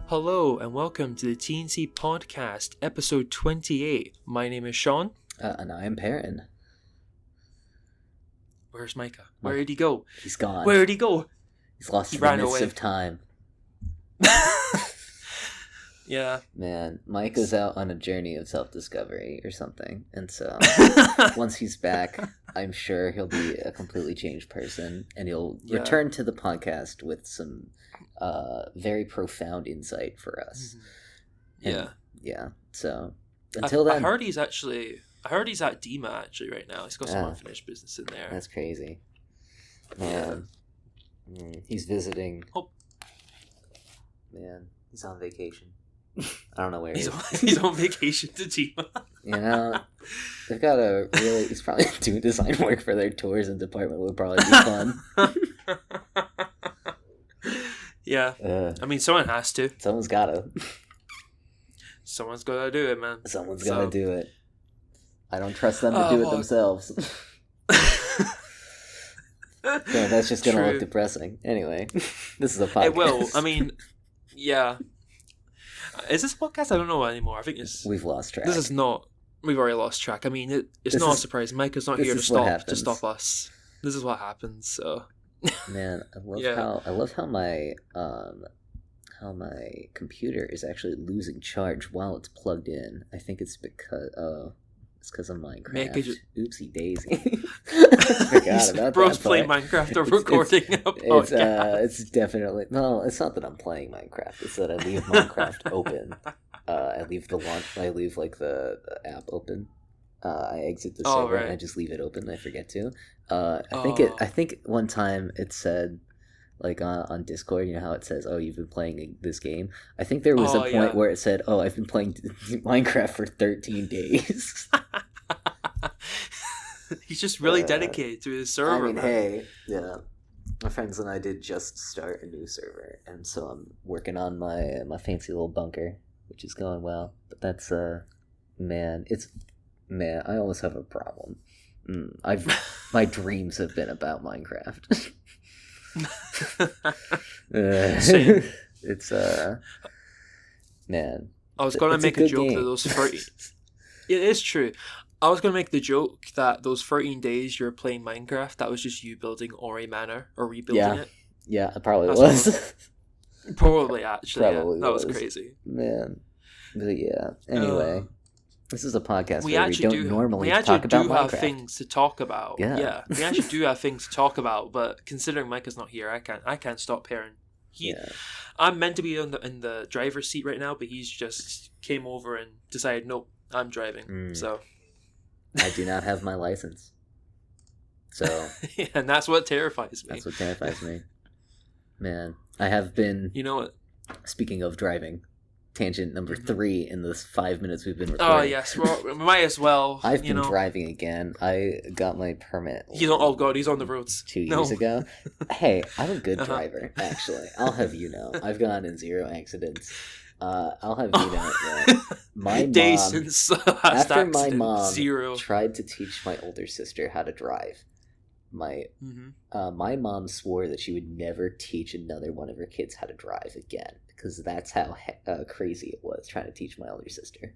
Hello and welcome to the TNC Podcast, episode 28. My name is Sean. And I am Perrin. Where's Micah? Where did he go? He's gone. Where did he go? He's lost in ran the midst away. of time. Yeah. Man, Micah's out on a journey of self-discovery or something. And so, once he's back, I'm sure he'll be a completely changed person. And he'll return to the podcast with some very profound insight for us. And, yeah. So, until then... I heard he's at DEMA actually right now. He's got some unfinished business in there. That's crazy. Man. He's visiting... Oh. Man, he's on vacation. I don't know where he's on vacation to DEMA. You know, they've got a really... He's probably doing design work for their tours and department. Would probably be fun. Yeah. I mean, someone has to. Someone's gotta. Someone's gotta do it, man. Someone's gotta do it. I don't trust them to do it themselves. Yeah, that's just gonna look depressing. Anyway, this is a podcast. It will. I mean, yeah. Is this podcast? I don't know anymore. I think we've lost track. This is not. We've already lost track. I mean, it's not a surprise. Micah's not here to stop us. This is what happens. So. Man, I love how my computer is actually losing charge while it's plugged in. I think it's because of Minecraft. Oopsie daisy. Forgot about Bro's that. Playing Minecraft or recording a podcast. It's definitely it's not that I'm playing Minecraft. It's that I leave Minecraft open. I leave the app open. I exit the server and I just leave it open. And I forget to. I think one time it said, like on Discord, you know how it says, "Oh, you've been playing this game." I think there was a point where it said, "Oh, I've been playing Minecraft for 13 days." He's just really dedicated to his server. I mean, hey, my friends and I did just start a new server, and so I'm working on my fancy little bunker, which is going well. But that's I almost have a problem. My dreams have been about Minecraft. It's man. I was gonna make a joke that those 30. It is true. I was gonna make the joke that those 13 days you're playing Minecraft, that was just you building Ori Manor or rebuilding it. Yeah, it probably was. Probably actually. That was crazy. Man. But yeah. Anyway. This is a podcast where we don't normally talk about Minecraft. We actually do have things to talk about. Yeah. We actually do have things to talk about, but considering Micah's not here, I can't stop Perrin. I'm meant to be in the driver's seat right now, but he's just came over and decided, nope, I'm driving. So I do not have my license. So and that's what terrifies me. That's what terrifies me. Man, I have been. You know what? Speaking of driving. Tangent number 3 in the 5 minutes we've been recording. Oh yes, we might as well. I've been driving again. I got my permit. He's on the roads 2 years ago. Hey, I'm a good driver. Actually, I'll have you know, I've gone in 0 accidents. I'll have you know that my mom, after my mom tried to teach my older sister how to drive. My mom swore that she would never teach another one of her kids how to drive again. Because that's how crazy it was trying to teach my older sister.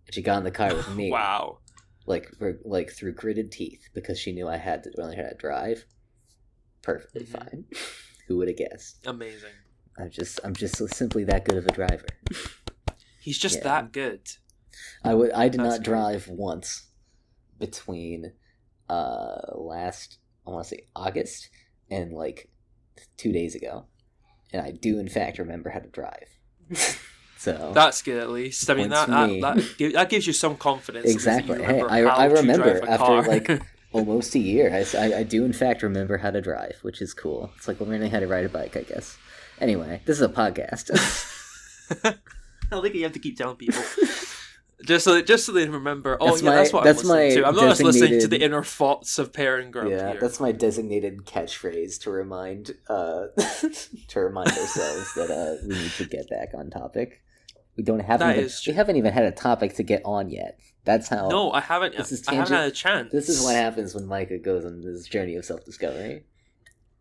And she got in the car with me. Wow. Like through gritted teeth because she knew I had to learn how to drive. Perfectly fine. Who would have guessed? Amazing. I'm just simply that good of a driver. He's just that good. I did not drive once between last, I want to say August and like 2 days ago. And I do, in fact, remember how to drive. So that's good, at least. I mean, that gives you some confidence. Exactly. Hey, I remember after like almost a year, I do, in fact, remember how to drive, which is cool. It's like learning how to ride a bike, I guess. Anyway, this is a podcast. I think you have to keep telling people. Just so they remember. That's what I'm listening to. I'm not just listening to the inner thoughts of Perrin Grump here. That's my designated catchphrase to remind ourselves that we need to get back on topic. We haven't even had a topic to get on yet. That's how. No, I haven't. I haven't had a chance. This is what happens when Micah goes on this journey of self-discovery.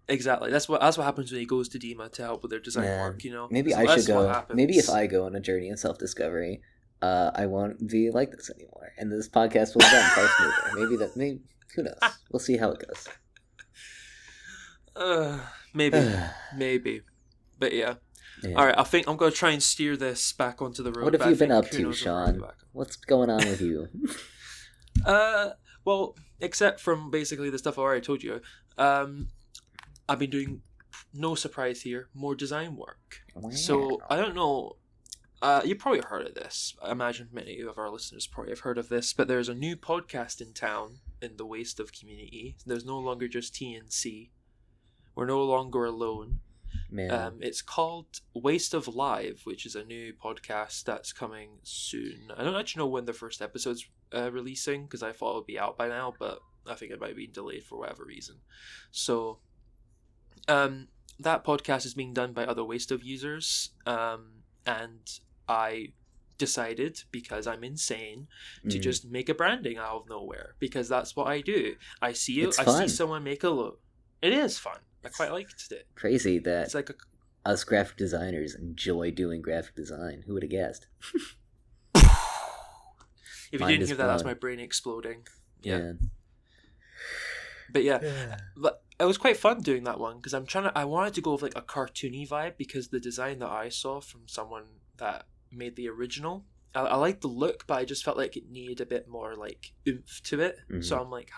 Exactly. That's what happens when he goes to DEMA to help with their design work. Maybe I should go. Maybe if I go on a journey in self-discovery, I won't be like this anymore, and this podcast will run far smoother. Maybe who knows? We'll see how it goes. Maybe, but yeah. All right, I think I'm going to try and steer this back onto the road. What have you been up to, Sean? What's going on with you? Well, except from basically the stuff I already told you, I've been doing, no surprise here, more design work. Wow. So I don't know. You've probably heard of this. I imagine many of our listeners probably have heard of this, but there's a new podcast in town in the Waste of community. There's no longer just TNC. We're no longer alone. Man. It's called Waste of Live, which is a new podcast that's coming soon. I don't actually know when the first episode's releasing, because I thought it would be out by now, but I think it might be delayed for whatever reason. So, that podcast is being done by other Waste of users, and I decided, because I'm insane, to just make a branding out of nowhere, because that's what I do. I see someone make a logo. It is fun. I quite liked it. Crazy that it's like us graphic designers enjoy doing graphic design. Who would have guessed? If you didn't hear that, that's my brain exploding. Yeah. But but it was quite fun doing that one, because I wanted to go with like a cartoony vibe, because the design that I saw from someone that made the original, I liked the look, but I just felt like it needed a bit more like oomph to it. Mm-hmm. So I'm like,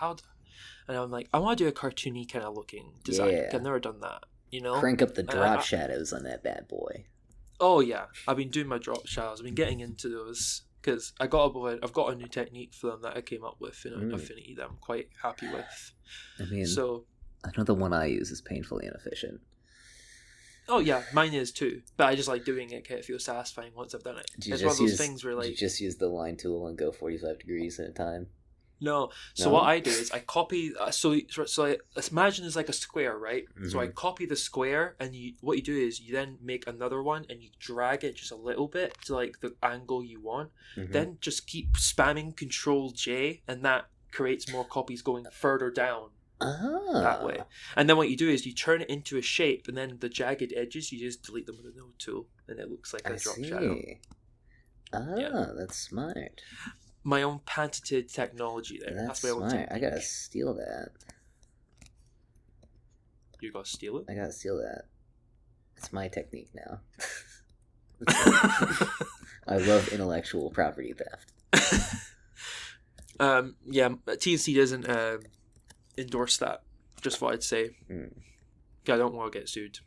and I'm like, I want to do a cartoony kind of looking design. Yeah. I've never done that, Crank up the drop shadows on that bad boy. Oh yeah, I've been doing my drop shadows. I've been getting into those, because I've got a new technique for them that I came up with in Affinity that I'm quite happy with. I mean, I know the one I use is painfully inefficient. Oh yeah, mine is too. But I just like doing it. It feels satisfying once I've done it. It's one of those things where you just use the line tool and go 45 degrees at a time? No. So what I do is I copy. So I imagine it's like a square, right? Mm-hmm. So I copy the square, and what you do is you then make another one, and you drag it just a little bit to like the angle you want. Mm-hmm. Then just keep spamming Control J, and that creates more copies going further down. That way. And then what you do is you turn it into a shape, and then the jagged edges you just delete them with a node tool, and it looks like a drop shadow. That's smart. My own patented technology there. That's my own smart. I gotta steal that. You gotta steal it? I gotta steal that. It's my technique now. I love intellectual property theft. TNC doesn't endorse that. Just what I'd say. I don't want to get sued.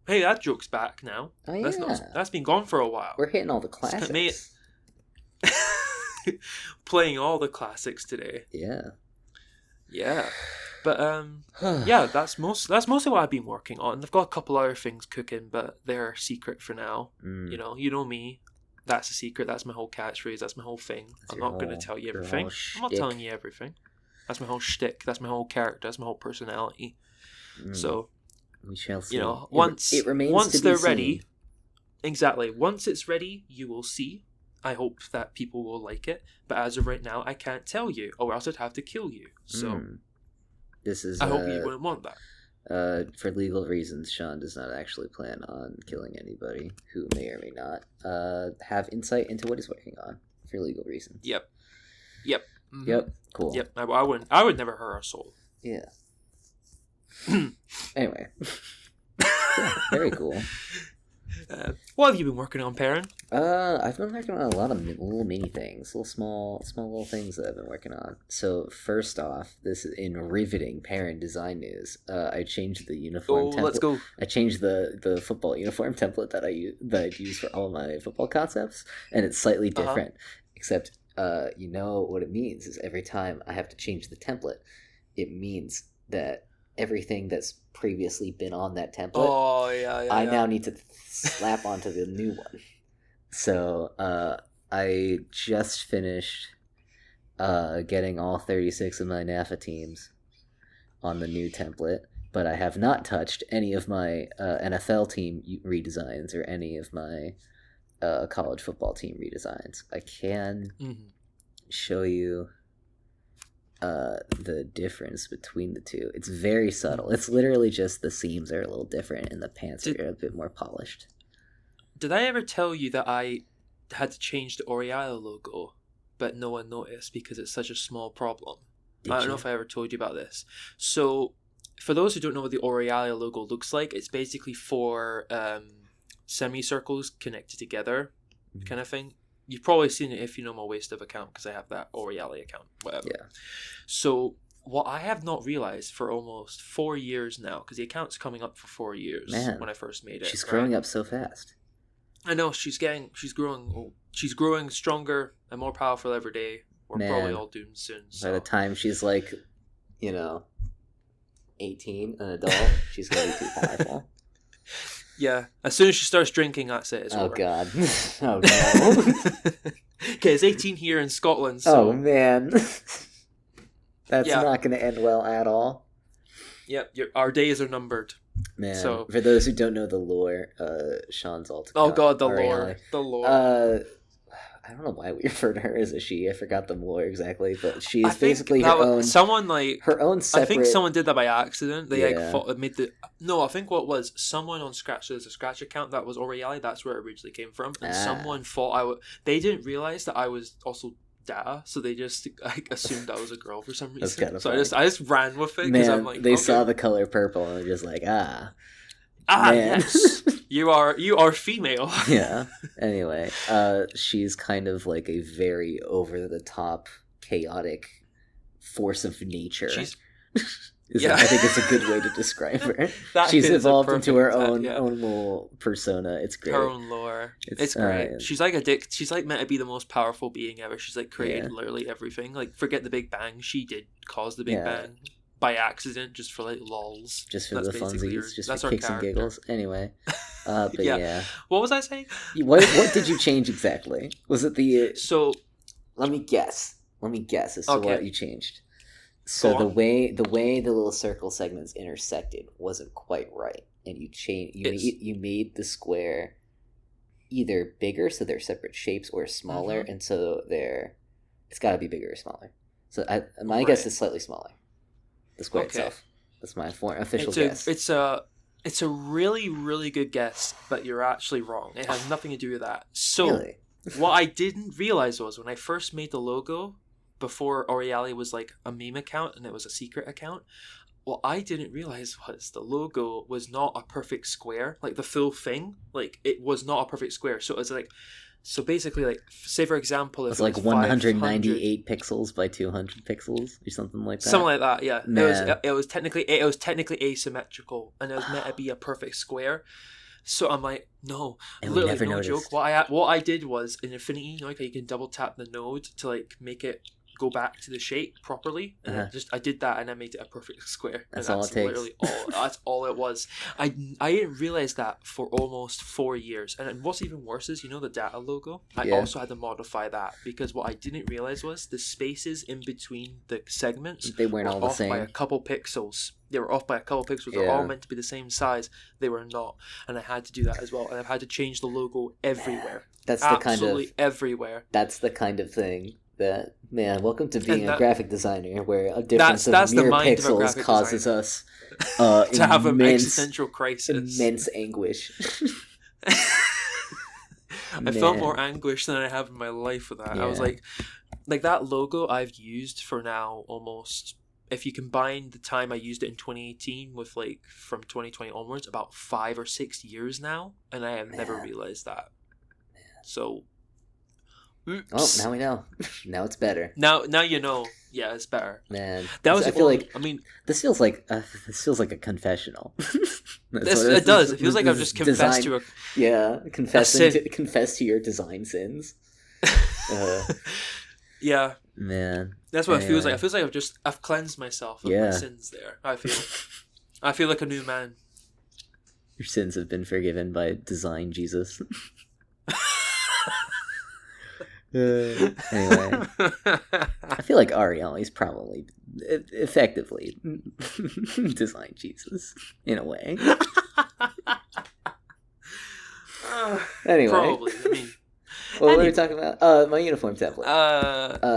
Hey, that joke's back now. Oh, yeah. That's been gone for a while. We're hitting all the classics. Playing all the classics today. Yeah. But that's mostly what I've been working on. I've got a couple other things cooking, but they're secret for now. You know me. That's a secret. That's my whole catchphrase. That's my whole thing. I'm not going to tell you everything. I'm not telling you everything. That's my whole shtick. That's my whole character. That's my whole personality. So we shall see. Once they're ready, seen. Exactly. Once it's ready, you will see. I hope that people will like it, but as of right now, I can't tell you, or else I'd have to kill you. So, this is. I hope you wouldn't want that. For legal reasons, Sean does not actually plan on killing anybody who may or may not have insight into what he's working on for legal reasons. Yep. Mm-hmm. Yep. Cool. Yep. I would never hurt a soul. Yeah. Anyway. Yeah, very cool. What have you been working on, Perrin? I've been working on a lot of little mini things, small little things that I've been working on. So first off, this is in riveting Perrin design news. I changed the uniform template. Let's go. I changed the football uniform template that I'd use for all my football concepts, and it's slightly different. Except, you know what it means is every time I have to change the template, it means that everything that's previously been on that template, I now need to slap onto the new one. So I just finished getting all 36 of my NAFA teams on the new template, but I have not touched any of my NFL team redesigns or any of my college football team redesigns. I can show you the difference between the two. It's very subtle. It's literally just the seams are a little different and the pants are a bit more polished. Did I ever tell you that I had to change the Oriala logo, but no one noticed because it's such a small problem? I don't know if I ever told you about this. So, for those who don't know what the Oriala logo looks like, it's basically four semicircles connected together, kind of thing. You've probably seen it if you know my Waste of account, because I have that Oriala account, whatever. Yeah. So, what I have not realized for almost 4 years now, because the account's coming up for 4 years when I first made it. She's growing up so fast. I know, she's growing stronger and more powerful every day. We're probably all doomed soon. So. By the time she's like, 18, an adult, she's going to be too powerful. Yeah, as soon as she starts drinking, that's it. It's over. God. Oh, no. Okay, it's 18 here in Scotland, so... Oh, man. That's not going to end well at all. Yep, our days are numbered. Man, so, for those who don't know the lore, Sean's alt account... Oh, God, the lore. The lore. I don't know why we refer to her as a she. I forgot the lore exactly, but she is basically her own. Someone her own separate. I think someone did that by accident. They made the. No, I think what was someone on Scratch. So there's a Scratch account that was Oriali. That's where it originally came from, and someone thought They didn't realize that I was also Data, so they just assumed I was a girl for some reason. That's kind of funny. I just ran with it because I'm like, they saw the color purple and they're just like, yes, you are female. Yeah. Anyway, she's kind of like a very over the top, chaotic force of nature. I think it's a good way to describe her. She's evolved into her own little persona. It's great. Her own lore. It's great. She's like She's like meant to be the most powerful being ever. She's like created literally everything. Like forget the Big Bang. She did cause the Big Bang. By accident, just for like lols. Just for the funsies, just for kicks and giggles. Anyway, but What was I saying? What did you change exactly? Was it the... So... Let me guess as to what you changed. So the way the little circle segments intersected wasn't quite right, and you made the square either bigger, so they're separate shapes, or smaller, and so it's got to be bigger or smaller. So my guess is slightly smaller. The square itself. That's my official guess. It's a really, really good guess, but you're actually wrong. It has nothing to do with that. So, really? What I didn't realize was when I first made the logo, before Oriali was like a meme account and it was a secret account, what I didn't realize was the logo was not a perfect square. Like the full thing, like it was not a perfect square. So it was like... So basically, like, say for example, if it's like 198 pixels by 200 pixels or something like that. Something like that, yeah. It was technically asymmetrical, and it was meant to be a perfect square. So I'm like, no, and literally no joke. What I did was in Infinity, like you can double tap the node to like make it go back to the shape properly, and I did that, and I made it a perfect square. That's all it takes. Literally that's all it was. I didn't realize that for almost 4 years, and what's even worse is the data logo. I also had to modify that because what I didn't realize was the spaces in between the segments they weren't all the same. By a couple pixels. They were off by a couple pixels. They're all meant to be the same size. They were not, and I had to do that as well. And I've had to change the logo everywhere. That's absolutely everywhere. That's the kind of thing. Welcome to being a graphic designer, where a difference of mere pixels causes us to have an existential crisis, immense anguish. I felt more anguish than I have in my life with that. I was like that logo I've used for now almost, if you combine the time I used it in 2018 with like from 2020 onwards, about 5 or 6 years now, and I have never realized that. So. Oops. Oh, now we know. Now it's better. Now you know. Yeah, it's better. Man, that was. This feels like a confessional. It does. It feels like I've just confessed to a. Confess to your design sins. Yeah. Man, that's what it feels like. It feels like I've cleansed myself of my sins. There, I feel like a new man. Your sins have been forgiven by Design Jesus. Anyway, I feel like Ariali's probably effectively designed Jesus in a way. Anyway, probably. What were we talking about? My uniform template.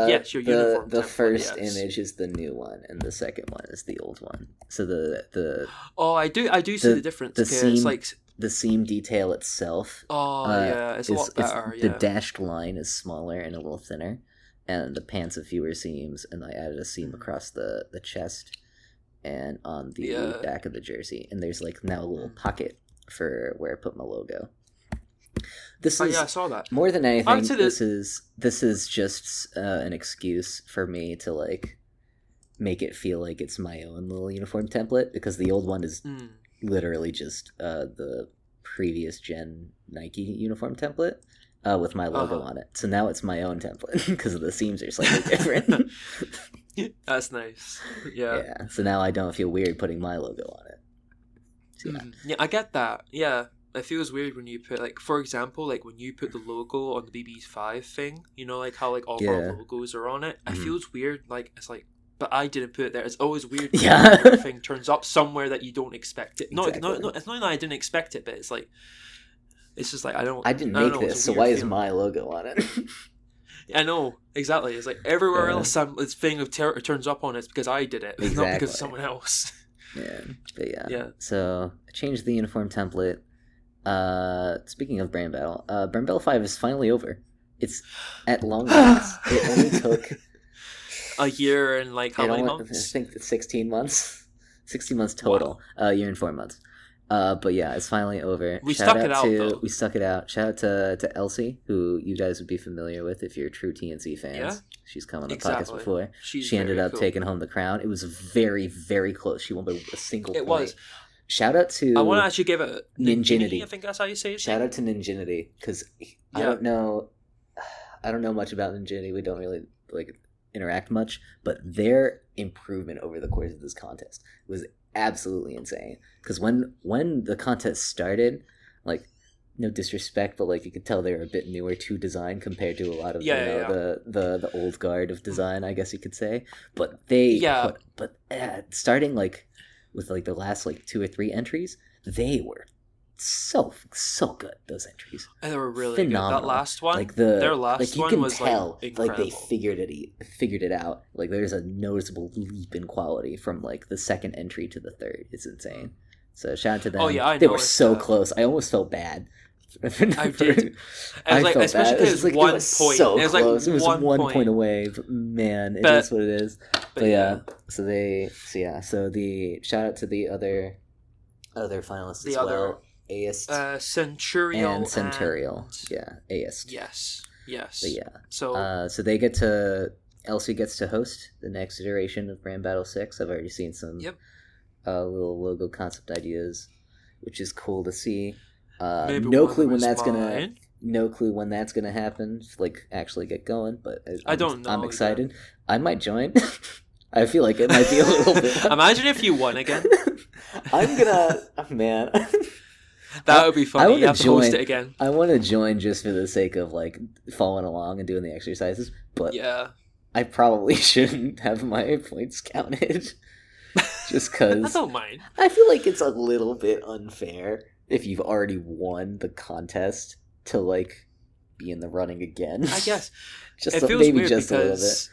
Yes, your uniform template. The first image is the new one, and the second one is the old one. So the Oh, I do see the difference. The seam, it's like the seam detail itself. It's a lot better. The dashed line is smaller and a little thinner, and the pants have fewer seams. And I added a seam across the chest and on the back of the jersey. And there's like now a little pocket for where I put my logo. This is I saw that. More than anything. This is just an excuse for me to like make it feel like it's my own little uniform template, because the old one is literally just the previous gen Nike uniform template with my logo on it. So now it's my own template because the seams are slightly different. That's nice. Yeah. Yeah. So now I don't feel weird putting my logo on it. So, yeah. Yeah, I get that. Yeah. It feels weird when you put, like, for example, like when you put the logo on the BB5 thing, you know, like how like all of our logos are on it. It feels weird. Like it's like, but I didn't put it there. It's always weird when everything turns up somewhere that you don't expect it. Exactly. No, it's not that I didn't expect it, but it's like, it's just like I didn't make this, so why is my logo on it? I know, exactly. It's like everywhere else this thing of turns up on it's because I did it, not because of someone else. Yeah, but yeah. So I changed the uniform template. Speaking of Brand Battle, Brand Battle 5 is finally over. It's at long last. It only took a year and like how many months? I think it's 16 months. 16 months total. Wow. Year and 4 months. But yeah, it's finally over. We stuck it out. We stuck it out. Shout out to Elsie, who you guys would be familiar with if you're true TNC fans. Yeah? She's come on the podcast before. She ended up taking home the crown. It was very, very close. She won by a single point. It was. Shout out to... I want to actually give it Ninjinity. I think that's how you say it. Shout out to Ninjinity, because I don't know much about Ninjinity. We don't really like interact much, but their improvement over the course of this contest was absolutely insane. Because when the contest started, like, no disrespect, but like you could tell they were a bit newer to design compared to a lot of the old guard of design, I guess you could say. But starting like with like the last like 2 or 3 entries, they were so good. Those entries, and they were really phenomenal. Good. That last one, like their last one was tell, like incredible. Like they figured it out. Like there's a noticeable leap in quality from like the second entry to the third. It's insane. So shout out to them. Oh yeah, they were so close. I almost felt bad. I did. I like, especially because it was one point. So it was like close. It was one point away. But man, it is what it is. But yeah. So the shout out to the other finalists as well. AIST, Centurial and Centurial. Yeah, AIST. Yes. But yeah. So they get to... Elsie gets to host the next iteration of Brand Battle 6. I've already seen some little logo concept ideas, which is cool to see. No clue when that's gonna happen. Like actually get going, but I don't know. I'm excited. I might join. I feel like it might be a little bit. Imagine if you won again. I'm gonna, man. That would be funny. You have to host it again. I want to join just for the sake of like following along and doing the exercises, but yeah, I probably shouldn't have my points counted. Just because I don't mind. I feel like it's a little bit unfair if you've already won the contest to like be in the running again. I guess just it feels maybe weird just a little bit.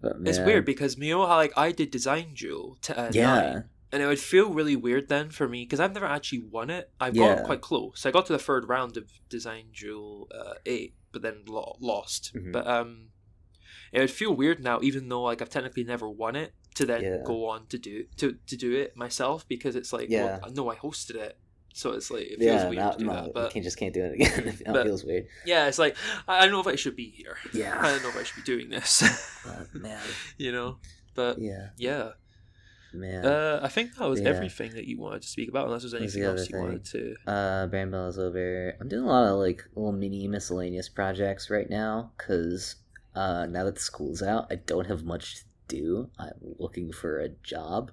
But, it's weird because you know how like I did Design Jewel to 9, and it would feel really weird then for me because I've never actually won it. I got quite close. I got to the 3rd round of Design Jewel 8, but then lost. Mm-hmm. But it would feel weird now, even though like I've technically never won it, to then go on to do it myself because it's like well, no, I hosted it. So it's like it feels weird to do that, but you just can't do it again. It feels weird. Yeah, it's like I don't know if I should be here. Yeah, I don't know if I should be doing this. Man, you know, but yeah, man. I think that was everything that you wanted to speak about, unless there's anything else you wanted to. Brand Battle is over. I'm doing a lot of like little mini miscellaneous projects right now because now that the school's out, I don't have much to do. I'm looking for a job,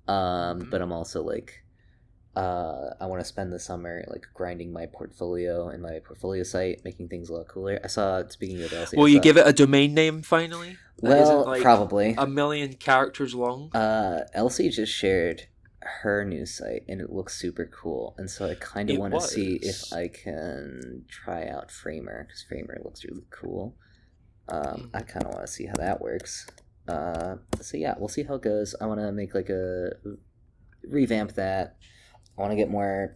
but I'm also like. I want to spend the summer like grinding my portfolio and my portfolio site, making things a lot cooler. I saw, speaking of Elsie, will you give it a domain name finally? Well, like probably 1 million characters long. Elsie just shared her new site, and it looks super cool. And so I kind of want to see if I can try out Framer, because Framer looks really cool. I kind of want to see how that works. So yeah, we'll see how it goes. I want to make like revamp that. I want to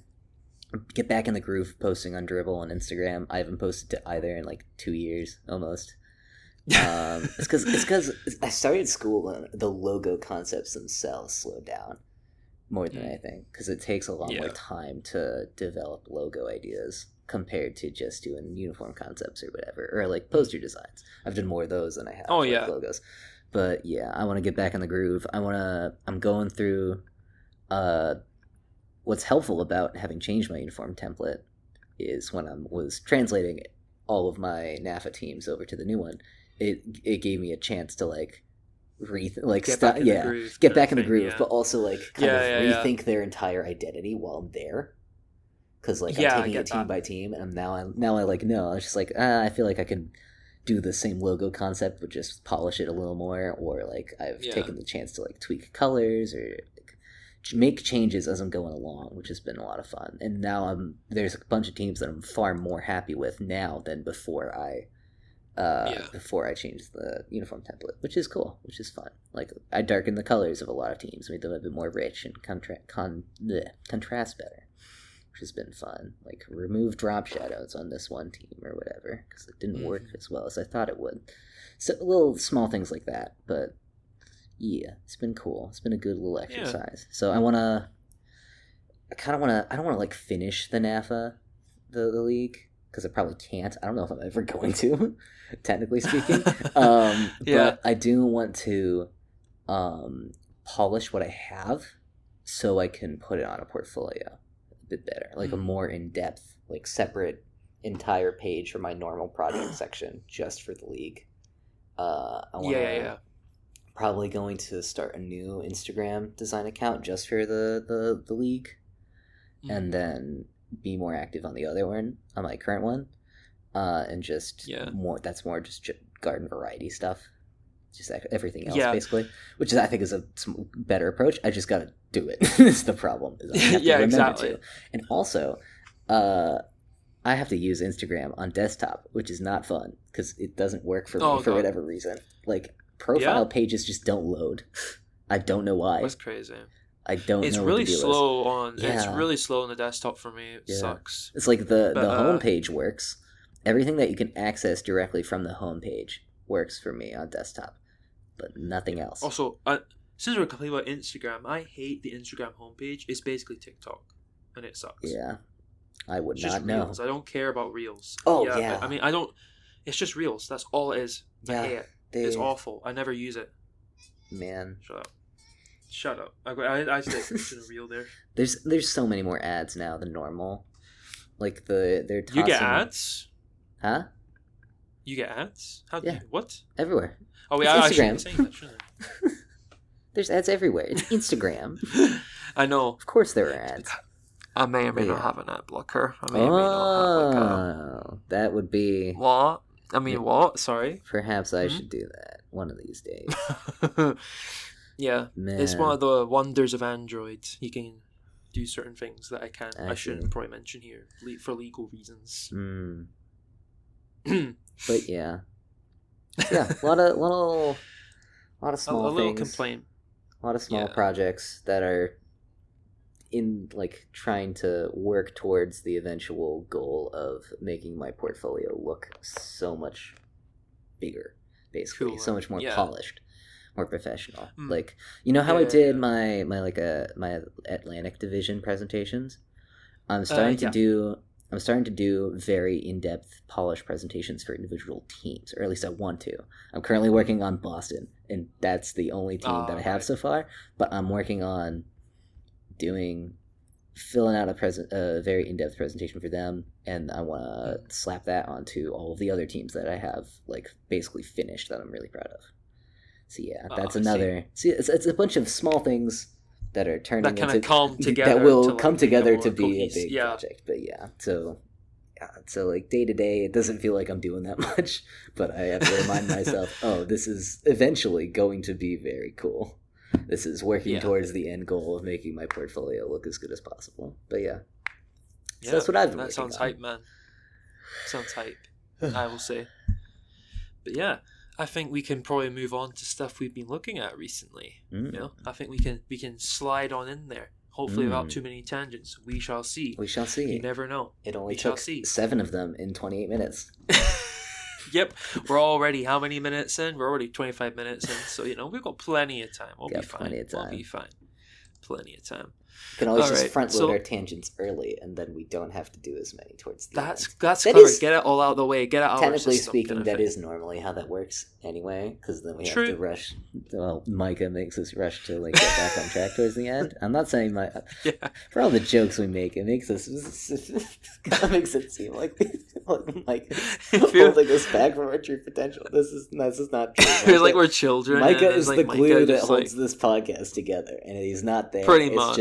get back in the groove of posting on Dribbble and Instagram. I haven't posted to either in like 2 years almost. It's because I started school and the logo concepts themselves slowed down more than anything, because it takes a lot more time to develop logo ideas compared to just doing uniform concepts or whatever, or like poster designs. I've done more of those than I have logos. But yeah, I want to get back in the groove. I'm going through what's helpful about having changed my uniform template is when I was translating all of my NAFA teams over to the new one, it gave me a chance to like get back in the groove, but also like kind of rethink their entire identity while I'm there. Because like I'm taking it team by team, and now I like no, it's just like I feel like I could do the same logo concept but just polish it a little more, or like I've taken the chance to like tweak colors or make changes as I'm going along, which has been a lot of fun. And now there's a bunch of teams that I'm far more happy with now than before I changed the uniform template, which is cool, which is fun. Like I darkened the colors of a lot of teams, made them a bit more rich and contrast better, which has been fun. Like remove drop shadows on this one team or whatever, because it didn't work as well as I thought it would. So little small things like that, but yeah, it's been cool. It's been a good little exercise. So I don't want to like finish the NAFA, the league, because I probably can't. I don't know if I'm ever going to, technically speaking. But I do want to polish what I have so I can put it on a portfolio a bit better, like a more in-depth, like separate entire page for my normal project section just for the league. Probably going to start a new Instagram design account just for the league, and then be more active on the other one, on my current one, and just more. That's more just garden variety stuff, just everything else basically. Which I think is a better approach. I just gotta do it. Is the problem? Is I have to remember to. And also, I have to use Instagram on desktop, which is not fun because it doesn't work for me for whatever reason. Like profile pages just don't load. I don't know why. That's crazy. I don't know. It's really slow on. It's really slow on the desktop for me. It sucks. It's like the homepage works. Everything that you can access directly from the homepage works for me on desktop, but nothing else. Also, since we're complaining about Instagram, I hate the Instagram homepage. It's basically TikTok, and it sucks. Yeah, I would not know. Reels. I don't care about Reels. Oh yeah. I mean, I don't. It's just Reels. That's all it is. I hate it. It's awful. I never use it. Man, Shut up. I said a reel there. There's so many more ads now than normal. Like they're tossing... You get ads? Huh? You get ads? What? Everywhere. Oh wait, I shouldn't be saying that, shouldn't I? There's ads everywhere. It's Instagram. I know. Of course there are ads. I may or may not have an ad blocker. I may or may not have like that would be... What? I mean, what? Sorry? Perhaps I should do that one of these days. Yeah. Man. It's one of the wonders of Android. You can do certain things that I shouldn't probably mention here for legal reasons. But yeah. Yeah, a lot of small things. A little complaint. A lot of small projects that are in like trying to work towards the eventual goal of making my portfolio look so much bigger, basically. Cool. So much more polished, more professional. Like, you know how I did my Atlantic Division presentations? I'm starting to do very in-depth polished presentations for individual teams, or at least I want to. I'm currently working on Boston, and that's the only team that I have so far, but I'm working on filling out a very in-depth presentation for them, and I want to slap that onto all of the other teams that I have like basically finished that I'm really proud of. So yeah, that's another. See, it's a bunch of small things that are turning that into come together that will come together to be a big project. But so like day to day, it doesn't feel like I'm doing that much, but I have to remind myself, oh, this is eventually going to be very cool. This is working towards the end goal of making my portfolio look as good as possible. But so that's what I've been working on. That sounds hype, man. Sounds hype, I will say. But yeah, I think we can probably move on to stuff we've been looking at recently. You know, I think we can slide on in there. Hopefully, without too many tangents. We shall see. We shall see. You never know. It only took 7 of them in 28 minutes. Yep, we're already how many minutes in? We're already 25 minutes in, so we've got plenty of time. We'll be fine. Plenty of time. We'll be fine. Plenty of time. We can always just front load our tangents early, and then we don't have to do as many towards the end. That's clever. Get it all out of the way. Get it out. Technically speaking, that is normally how that works anyway, because then we have to rush. Well, Micah makes us rush to get back on track towards the end. I'm not saying for all the jokes we make, it makes us that makes it seem like Micah holding us back from our true potential. This is not true. It's like we're children. Micah is the glue that holds this podcast together, and he's not there. Pretty much.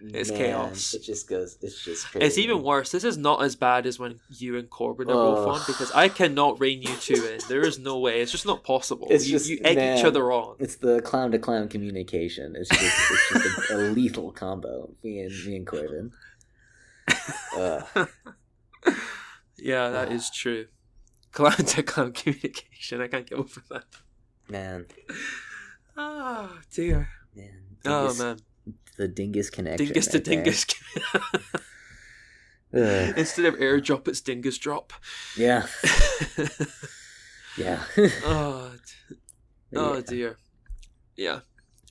It's chaos. It just goes. It's just crazy. It's even worse. This is not as bad as when you and Corbin are both on, because I cannot rein you two in. There is no way. It's just not possible. You egg each other on. It's the clown to clown communication. It's just a lethal combo. Me and Corbin. Yeah, that is true. Clown to clown communication. I can't get over that. Man. Oh dear. Man. Man. The dingus connection. Dingus to dingus. Instead of airdrop, it's dingus drop. Yeah. Yeah. Oh dear. Yeah.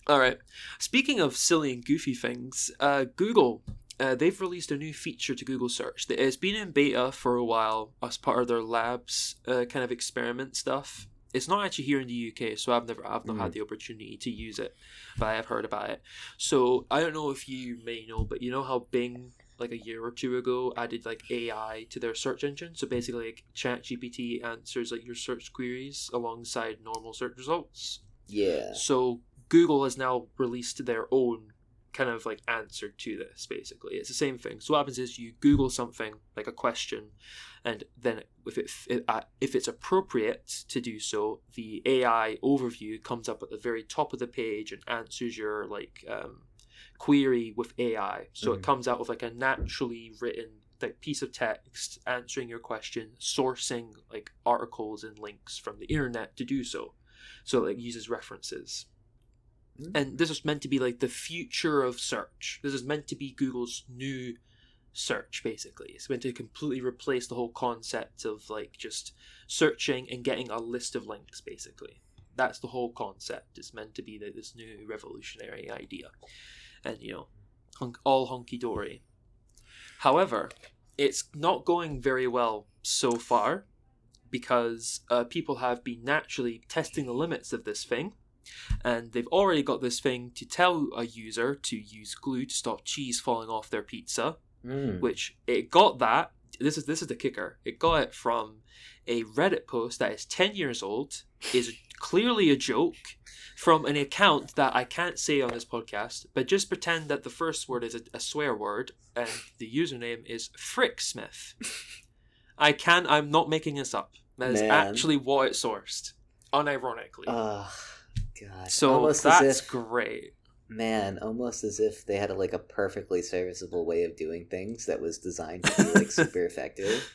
All right. Speaking of silly and goofy things, Google, they've released a new feature to Google Search. It's been in beta for a while as part of their labs kind of experiment stuff. It's not actually here in the UK, so I've not had the opportunity to use it, but I have heard about it. So I don't know if you may know, but you know how Bing, like a year or two ago, added AI to their search engine. So basically, ChatGPT answers your search queries alongside normal search results. Yeah. So Google has now released their own kind of answer to this. Basically, it's the same thing. So what happens is you Google something like a question, and then if it's appropriate to do so, the AI overview comes up at the very top of the page and answers your query with AI. So it comes out with a naturally written piece of text answering your question, sourcing articles and links from the internet to do so. So it uses references. And this is meant to be the future of search. This is meant to be Google's new search, basically. It's meant to completely replace the whole concept of just searching and getting a list of links, basically. That's the whole concept. It's meant to be this new revolutionary idea. And, all hunky-dory. However, it's not going very well so far because people have been naturally testing the limits of this thing. And they've already got this thing to tell a user to use glue to stop cheese falling off their pizza, which it got that. This is the kicker. It got it from a Reddit post that is 10 years old, is clearly a joke, from an account that I can't say on this podcast, but just pretend that the first word is a swear word, and the username is Fricksmith. I'm not making this up. That is actually what it sourced, unironically. God. So almost that's great. Man, almost as if they had a perfectly serviceable way of doing things that was designed to be super effective,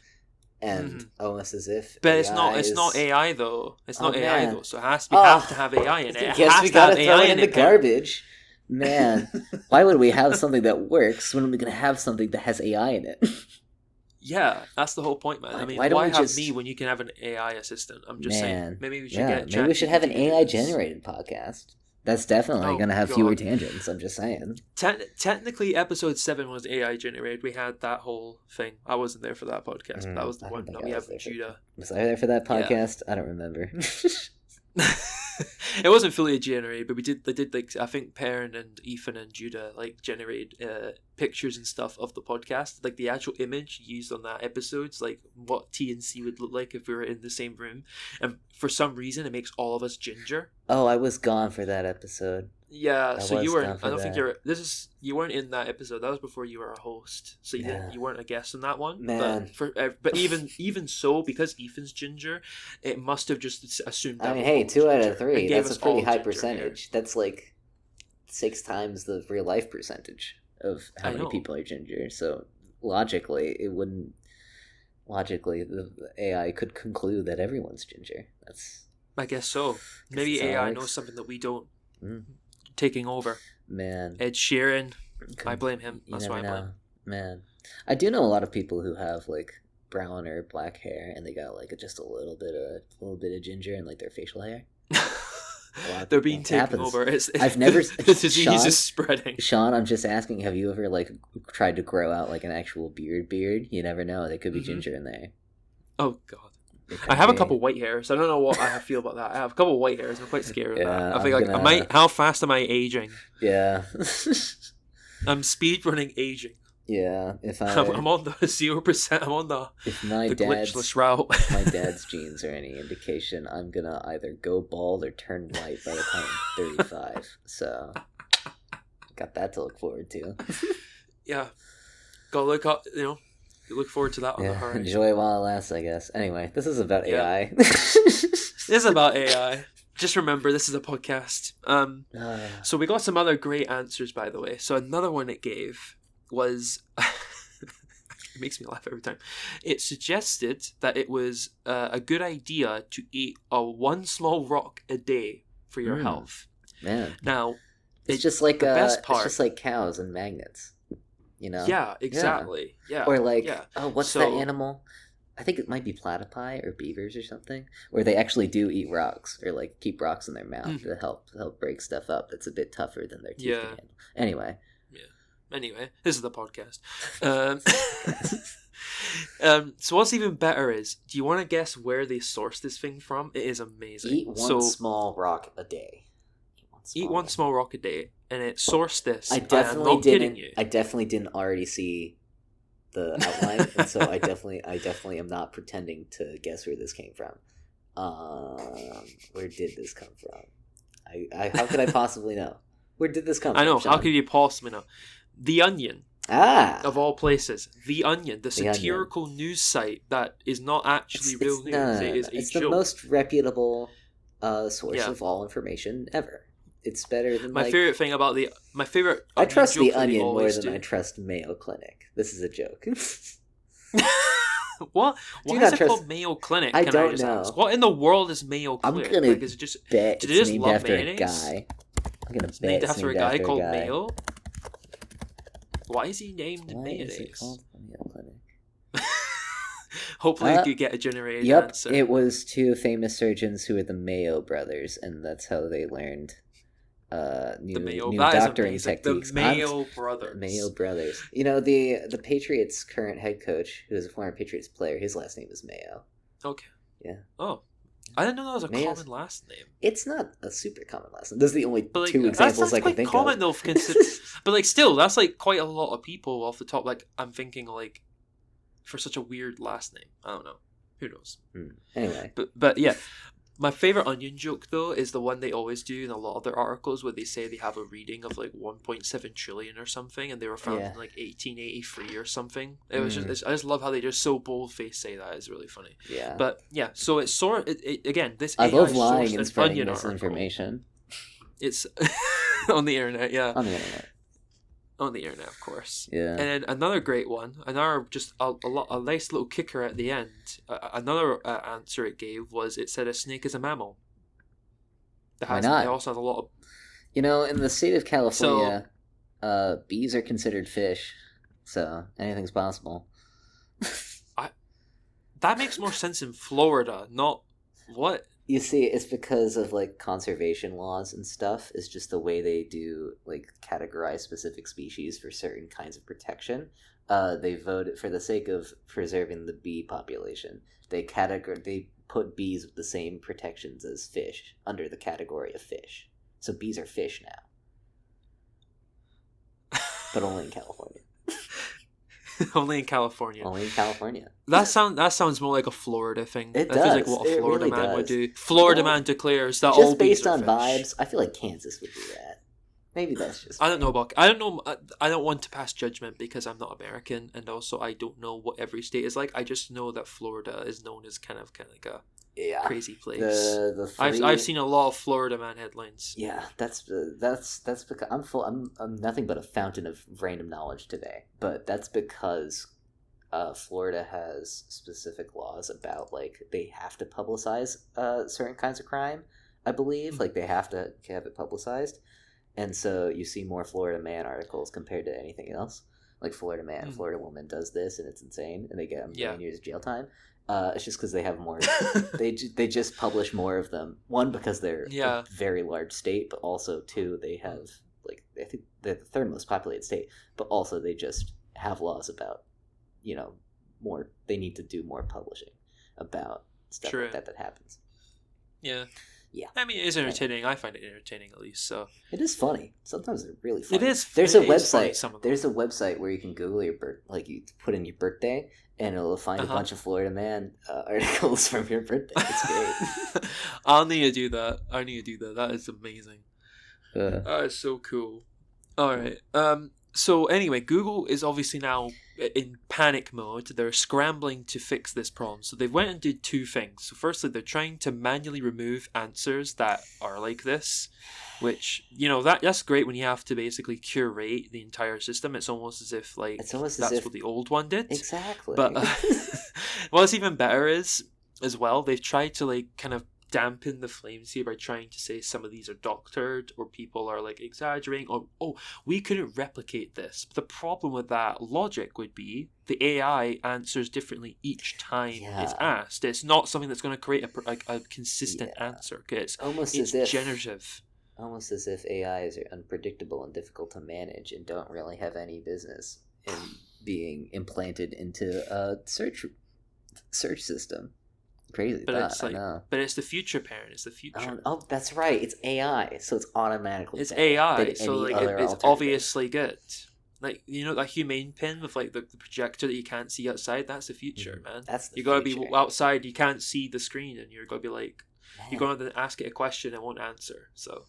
and almost as if. But it's not AI though. It's not AI though. So it has to have to have AI in it. I guess we gotta throw it in the garbage. Man, why would we have something that works when we're gonna have something that has AI in it? Yeah, that's the whole point, man. I mean, why have me when you can have an AI assistant? I'm just saying. Maybe we should maybe we should have an AI generated podcast. That's definitely going to have fewer tangents. I'm just saying. Technically, episode 7 was AI generated. We had that whole thing. I wasn't there for that podcast, but that was the one that we have with Judah. Was I there for that podcast? Yeah. I don't remember. It wasn't fully generated, but they did I think Perrin and Ethan and Judah generated pictures and stuff of the podcast, the actual image used on that episode's what TNC would look like if we were in the same room, and for some reason it makes all of us ginger. Oh, I was gone for that episode. Yeah, so you weren't. I don't think you're. You weren't in that episode. That was before you were a host, so you weren't a guest in that one. Man, but even so, because Ethan's ginger, it must have just assumed. That hey, 2 out of 3. That's a pretty high percentage. Here. That's like 6 times the real life percentage of how many people are ginger. So logically, the AI could conclude that everyone's ginger. I guess so. Maybe AI knows something that we don't. Taking over. Man. Ed Sheeran. I blame him. That's why I blame. Man. I do know a lot of people who have like brown or black hair and they got like just a little bit of ginger in like their facial hair. They're being taken over. I've never this disease is spreading. Sean, I'm just asking, have you ever like tried to grow out like an actual beard? You never know. There could be ginger in there. Oh god. I have a couple white hairs. I don't know what I feel about that. I have a couple white hairs. I'm quite scared of that. I think how fast am I aging? Yeah. I'm speedrunning aging. Yeah. I'm on the 0%. I'm on the glitchless route. If my dad's genes are any indication, I'm gonna either go bald or turn white by the time I'm 35. So got that to look forward to. Yeah. Go look up, look forward to that on the horizon. Enjoy it while it lasts, I guess. Anyway, this is about AI. This is about AI. Just remember, this is a podcast. So we got some other great answers, by the way. So another one it gave was... it makes me laugh every time. It suggested that it was a good idea to eat one small rock a day for your health. Man. Now, it's just like the best part. It's just like cows and magnets. Yeah, exactly. Yeah. Or like, what's that animal? I think it might be platypi or beavers or something, where they actually do eat rocks or like keep rocks in their mouth to help break stuff up that's a bit tougher than their teeth can handle. Anyway. Yeah. Anyway, this is the podcast. So what's even better is, do you want to guess where they sourced this thing from? It is amazing. Eat one small rock a day. Eat one small rock a day, and it sourced this. I definitely didn't already see the outline, and so I definitely am not pretending to guess where this came from. Where did this come from? How could I possibly know? Where did this come from? I know. Sean? How could you possibly know? The Onion. Of all places, The Onion, the satirical news site that is not actually real news. It's the most reputable source of all information ever. It's better than favorite thing about I trust The Onion more than I trust Mayo Clinic. This is a joke. What? Why is it called Mayo Clinic? I don't know. Ask? What in the world is Mayo Clinic? I'm gonna bet it's named after a guy. I'm gonna bet named after a guy called Mayo. Why is he named mayonnaise? Is it called Mayo Clinic? Hopefully you get a generated answer. It was 2 famous surgeons who were the Mayo brothers, and that's how they learned new doctoring techniques. The Mayo brothers. Mayo brothers. The Patriots' current head coach, who is a former Patriots player, his last name is Mayo. Okay. Yeah. Oh. I didn't know that was a common last name. It's not a super common last name. Those are the only 2 examples I can think common, of. But still, that's quite a lot of people off the top. I'm thinking for such a weird last name. I don't know. Who knows? Anyway. But yeah. My favorite Onion joke, though, is the one they always do in a lot of their articles where they say they have a reading of 1.7 trillion or something, and they were founded in 1883 or something. It was I just love how they just so bold-faced say that. It's really funny. Yeah. But yeah, so it's again, this I love lying and spreading misinformation. It's on the internet, yeah. On the internet. On the internet, of course. Yeah. And then another great one, just a nice little kicker at the end. Another answer it gave was, it said a snake is a mammal. Why not? It also has a lot of... in the state of California, bees are considered fish, so anything's possible. That makes more sense in Florida, not... What? You see, it's because of conservation laws and stuff. Is just the way they do categorize specific species for certain kinds of protection. They voted for the sake of preserving the bee population. They put bees with the same protections as fish under the category of fish. So bees are fish now, but only in California. Only in California. Only in California. That sounds more like a Florida thing. It does. Feels like what a Florida really man does. would do. Florida man declares that just all bees based are on fish. vibes, I feel like Kansas would do that. Maybe that's just. I don't know about. I don't know. I don't want to pass judgment because I'm not American, and also I don't know what every state is like. I just know that Florida is known as kind of like a crazy place. I've seen a lot of Florida man headlines. Yeah, that's because I'm nothing but a fountain of random knowledge today. But that's because Florida has specific laws about like they have to publicize certain kinds of crime. I believe like they have to have it publicized. And so you see more Florida man articles compared to anything else. Like Florida man, Florida woman does this, and it's insane, and they get a million years of jail time. It's just because they have more. they just publish more of them. One, because they're a very large state, but also two, they have like I think they're the third most populated state. But also they just have laws about more. They need to do more publishing about stuff like that happens. Yeah. Yeah, I mean, it is entertaining. I find it entertaining, at least. So it is funny. Sometimes it's really funny. It is. There's a website. There's a website where you can Google your you put in your birthday, and it'll find a bunch of Florida man articles from your birthday. It's great. I'll need to do that. That is amazing. That is so cool. All right. So anyway, Google is obviously now in panic mode. They're scrambling to fix this problem. So they went and did two things. So firstly, they're trying to manually remove answers that are like this, which, that's great when you have to basically curate the entire system. It's almost as if that's what the old one did. Exactly. But what's even better is, as well, they've tried to kind of dampen the flames here by trying to say some of these are doctored or people are exaggerating or we couldn't replicate this. But the problem with that logic would be the AI answers differently each time it's asked. It's not something that's going to create a consistent answer. It's generative. Almost as if AIs are unpredictable and difficult to manage and don't really have any business in being implanted into a search system. Crazy, but it's the future, Perrin. It's the future. Oh, that's right. It's AI, so it's automatically. It's AI, so it's obviously good. That humane pin with the projector that you can't see outside. That's the future, man. That's the you gotta be outside. You can't see the screen, and you're gonna be you're gonna ask it a question and it won't answer. So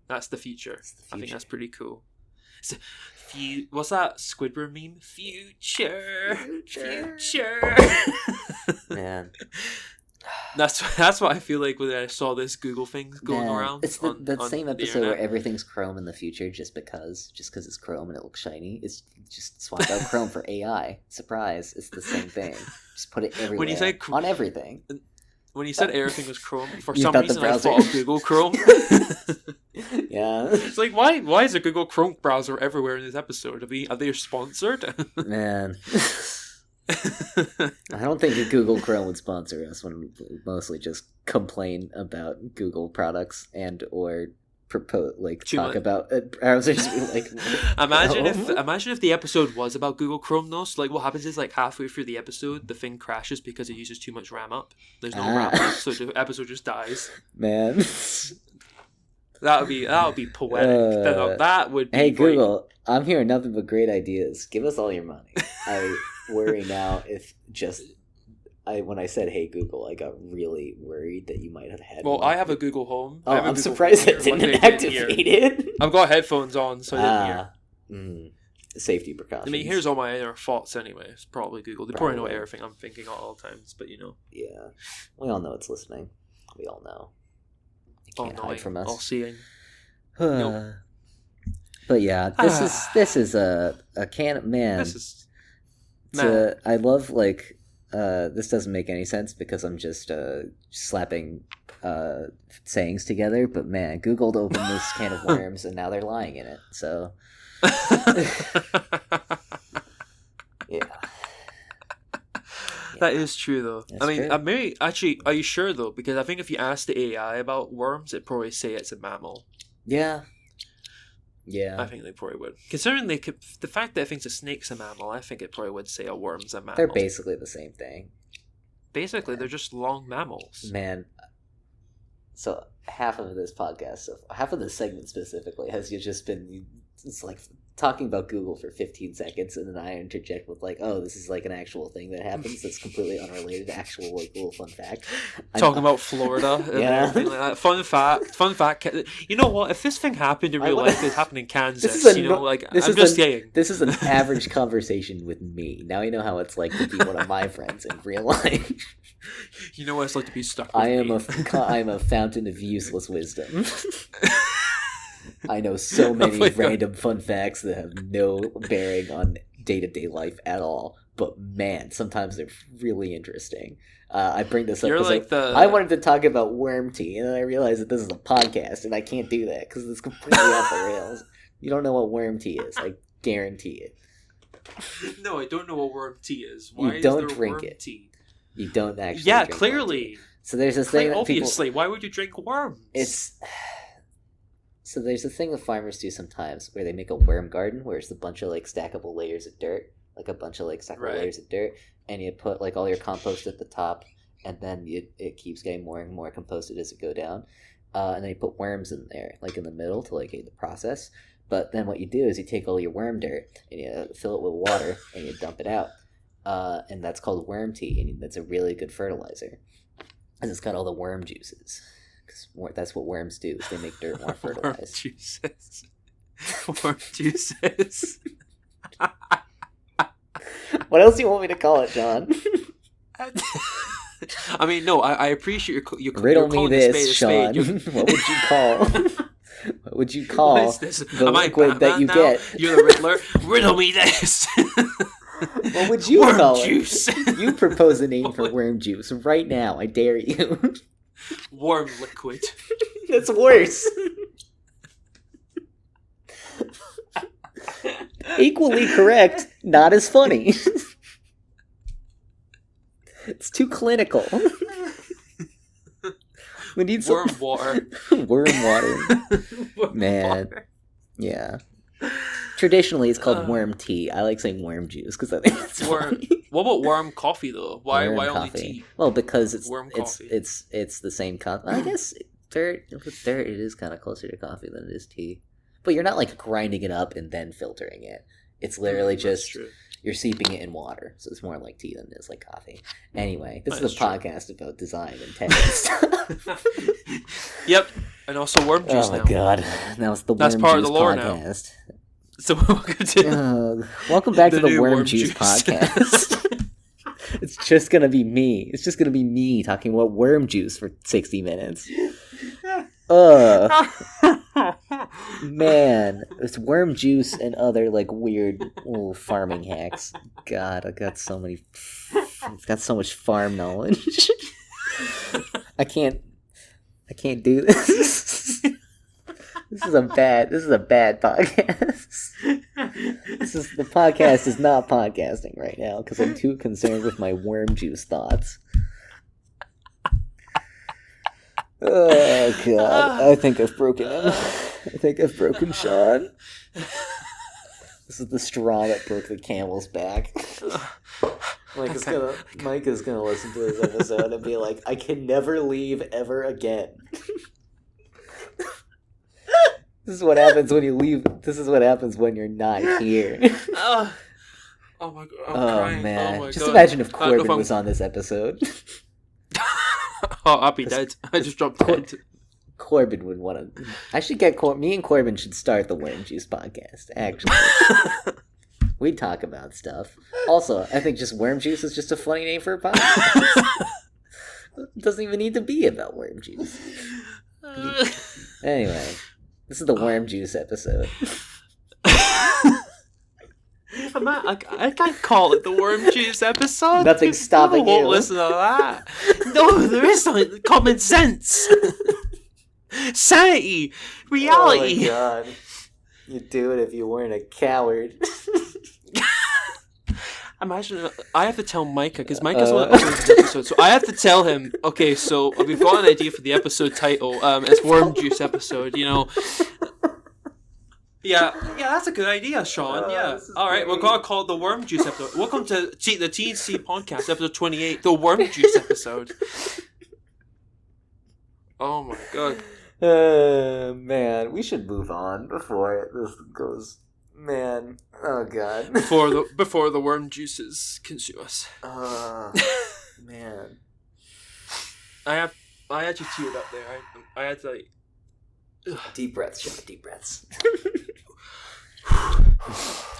that's the future. I think that's pretty cool. What's that Squidward meme? Future. Man, that's what I feel like when I saw this Google thing going around. It's that same episode where everything's Chrome in the future, just because it's Chrome and it looks shiny. It's just swap out Chrome for AI. Surprise! It's the same thing. Just put it everywhere. When you say on everything. When you said everything was Chrome, for some reason I thought of Google Chrome. Yeah. It's why is a Google Chrome browser everywhere in this episode? Are they sponsored? Man. I don't think Google Chrome would sponsor us when we mostly just complain about Google products and or propose talk about browsers. Imagine if the episode was about Google Chrome though. So what happens is halfway through the episode the thing crashes because it uses too much RAM up. There's no RAM up, so the episode just dies. Man. That would be poetic. That would be Hey Google, I'm hearing nothing but great ideas. Give us all your money. I worry now if when I said hey Google, I got really worried that you might have had I have a Google Home. I'm surprised it didn't activate it. I've got headphones on, so I didn't hear. Safety precautions. I mean, here's all my inner thoughts anyway. It's probably Google. They probably know everything I'm thinking at all times, but Yeah. We all know it's listening. We all know. You can't hide from us. All seeing. Nope. But yeah, this is a can man. I love this doesn't make any sense because I'm just slapping sayings together. But man, Googled opened this can of worms and now they're lying in it. So yeah. That is true, though. Maybe actually, are you sure though? Because I think if you ask the AI about worms, it'd probably say it's a mammal. Yeah. I think they probably would. Considering the fact that it thinks a snake's a mammal, I think it probably would say a worm's a mammal. They're basically the same thing. Basically, they're just long mammals. Man. So half of this podcast, half of this segment specifically, has just been it's like talking about Google for 15 seconds, and then I interject with like, "Oh, this is like an actual thing that happens that's completely unrelated to actual like little fun fact." Talking about Florida and everything like that. Fun fact. You know what? If this thing happened in real life, it happened in Kansas. I'm just saying. This is an average conversation with me. Now I know how it's like to be one of my friends in real life. You know what it's like to be stuck with I am a fountain of useless wisdom. I know so many random fun facts that have no bearing on day-to-day life at all. But man, sometimes they're really interesting. I bring this up because I wanted to talk about worm tea, and then I realized that this is a podcast, and I can't do that because it's completely off the rails. You don't know what worm tea is. I guarantee it. No, I don't know what worm tea is. Why you don't drink it. Tea? You don't actually. Yeah, drink clearly. So there's this thing. Obviously, why would you drink worms? So there's a thing that farmers do sometimes where they make a worm garden where it's a bunch of like stackable layers of dirt, layers of dirt, and you put like all your compost at the top, and then it keeps getting more and more composted as it go down, and then you put worms in there, like in the middle to like aid the process. But then what you do is you take all your worm dirt and you fill it with water and you dump it out, and that's called worm tea, and that's a really good fertilizer, and it's got all the worm juices. Because that's what worms do, is they make dirt more fertilized. Worm juices. What else do you want me to call it, John? I mean, no, I appreciate your riddle me this, Sean. What would you call? What would you call the liquid that you get? You're the Riddler. Riddle me this. What would you call juice. It? You propose a name for worm juice right now. I dare you. Worm liquid. That's worse. Equally correct, not as funny. It's too clinical. We need some worm water. Worm water. Man. Yeah. Traditionally, it's called worm tea. I like saying worm juice because I think it's funny. What about worm coffee though? Why only tea? Well, because it's worm coffee. It's the same I guess with dirt it is kind of closer to coffee than it is tea. But you're not like grinding it up and then filtering it. It's literally just you're seeping it in water, so it's more like tea than it is like coffee. Anyway, this is a podcast about design and tech and stuff. Yep, and also worm juice. Oh my god, now it's the That's worm part juice of the lore podcast. Now. So welcome back to the worm juice podcast. It's just gonna be me. It's just gonna be me talking about worm juice for 60 minutes. Man, it's worm juice and other like weird little farming hacks. God, I've got so much farm knowledge. I can't do this. This is a bad podcast. The podcast is not podcasting right now because I'm too concerned with my worm juice thoughts. Oh god, I think I've broken him. I think I've broken Sean. This is the straw that broke the camel's back. Mike is gonna listen to this episode and be like, I can never leave ever again. This is what happens when you leave. This is what happens when you're not here. Oh my god! I'm crying. Man! Oh my Just god. imagine if Corbin was on this episode. Oh, I'll be dead. I just dropped dead. Corbin would want to. I should get me and Corbin should start the Worm Juice podcast. Actually, we talk about stuff. Also, I think just worm juice is just a funny name for a podcast. It doesn't even need to be about worm juice. Anyway, this is the worm juice episode. I can't call it the worm juice episode. Nothing's stopping People you. Won't listen to that. No, there is something. Common sense, sanity, reality. Oh my god! You'd do it if you weren't a coward. Imagine I have to tell Micah because Micah's on the episode, so I have to tell him. Okay, so we've got an idea for the episode title. It's worm juice episode. You know. Yeah, that's a good idea, Sean. Yeah. All right, we're gonna call it the worm juice episode. Welcome to the TNC podcast, episode 28, the worm juice episode. Oh my god. Man, we should move on before this goes. Man, oh god. before the worm juices consume us. Man. I actually teared up there. I had to like. Deep breaths, Sean. Deep breaths.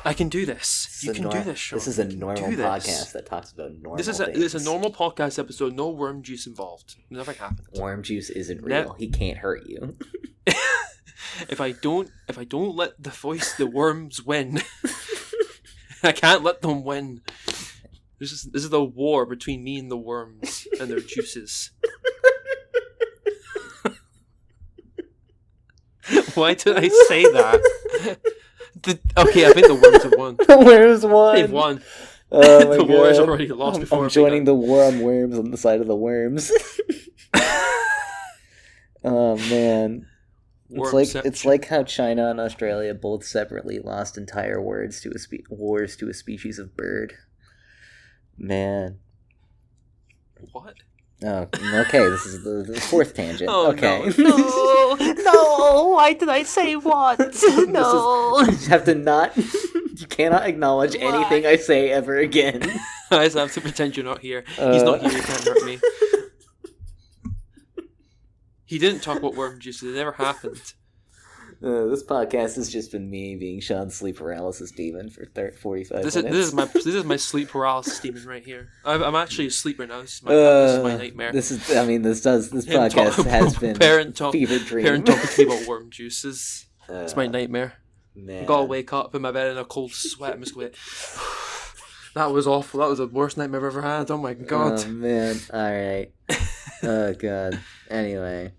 I can do this. You can do this, Sean. This is a normal podcast that talks about normal things. This is a normal podcast episode. No worm juice involved. Never happened. Worm juice isn't real. He can't hurt you. If I don't let the worms win, I can't let them win. This is the war between me and the worms and their juices. Why did I say that? Okay, I think the worms have won. The worms won. They've won. Oh my the God. war is already lost before. I'm joining the war on worms on the side of the worms. Oh man. It's like how China and Australia both separately lost entire wars to a species of bird. Man. What? Oh, okay. This is the fourth tangent. Oh, okay. No! Why did I say what? No! You just have to not. You cannot acknowledge anything I say ever again. I just have to pretend you're not here. He's not here. He can't hurt me. He didn't talk about worm juices. It never happened. This podcast has just been me being Sean's sleep paralysis demon for 45 minutes. This is my sleep paralysis demon right here. I'm actually asleep right now. This is my nightmare. This podcast has been fever dream. Perrin talking to me about worm juices. It's my nightmare. Man. I gotta wake up in my bed in a cold sweat. I'm just going. That was awful. That was the worst nightmare I've ever had. Oh my god. Oh man. All right. Oh god. Anyway.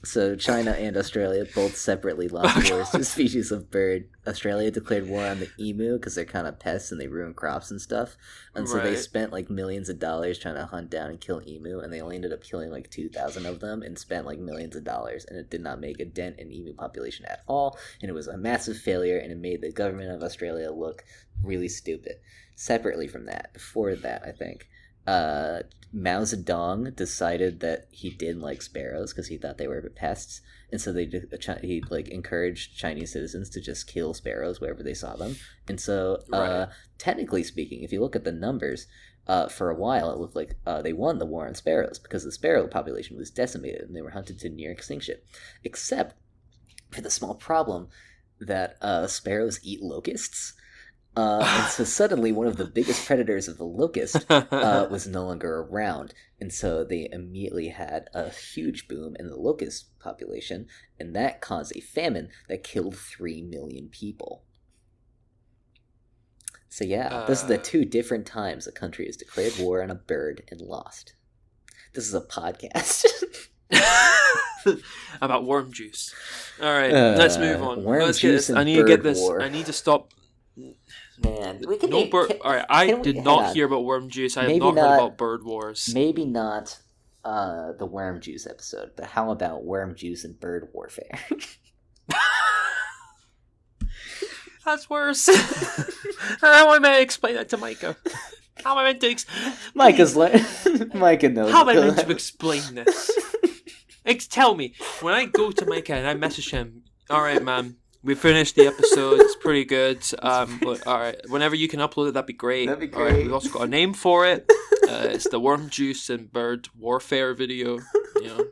So China and Australia both separately lost wars to a species of bird. Australia declared war on the emu because they're kind of pests and they ruin crops and stuff. And so they spent like millions of dollars trying to hunt down and kill emu, and they only ended up killing like 2,000 of them and spent like millions of dollars, and it did not make a dent in emu population at all, and it was a massive failure, and it made the government of Australia look really stupid. Separately from that, before that, I think, Mao Zedong decided that he didn't like sparrows because he thought they were pests, and so he like encouraged Chinese citizens to just kill sparrows wherever they saw them. And so, technically speaking, if you look at the numbers, for a while it looked like they won the war on sparrows because the sparrow population was decimated and they were hunted to near extinction, except for the small problem that sparrows eat locusts. And so suddenly one of the biggest predators of the locust was no longer around. And so they immediately had a huge boom in the locust population, and that caused a famine that killed 3 million people. So yeah, those are the two different times a country has declared war on a bird and lost. This is a podcast. About worm juice. Alright, let's move on. Let's get this. I need to get this. War. I need to stop. Man, we can Alright, I did not hear about worm juice. I have not heard about bird wars. Maybe not the worm juice episode, but how about worm juice and bird warfare? That's worse. How am I meant to explain that to Micah? How am I meant to Micah knows. How am I meant to explain this? Tell me. When I go to Micah and I message him, alright man, we finished the episode. It's pretty good. But, all right. Whenever you can upload it, that'd be great. That'd be great. All right, we've also got a name for it. It's the worm juice and bird warfare video. You know.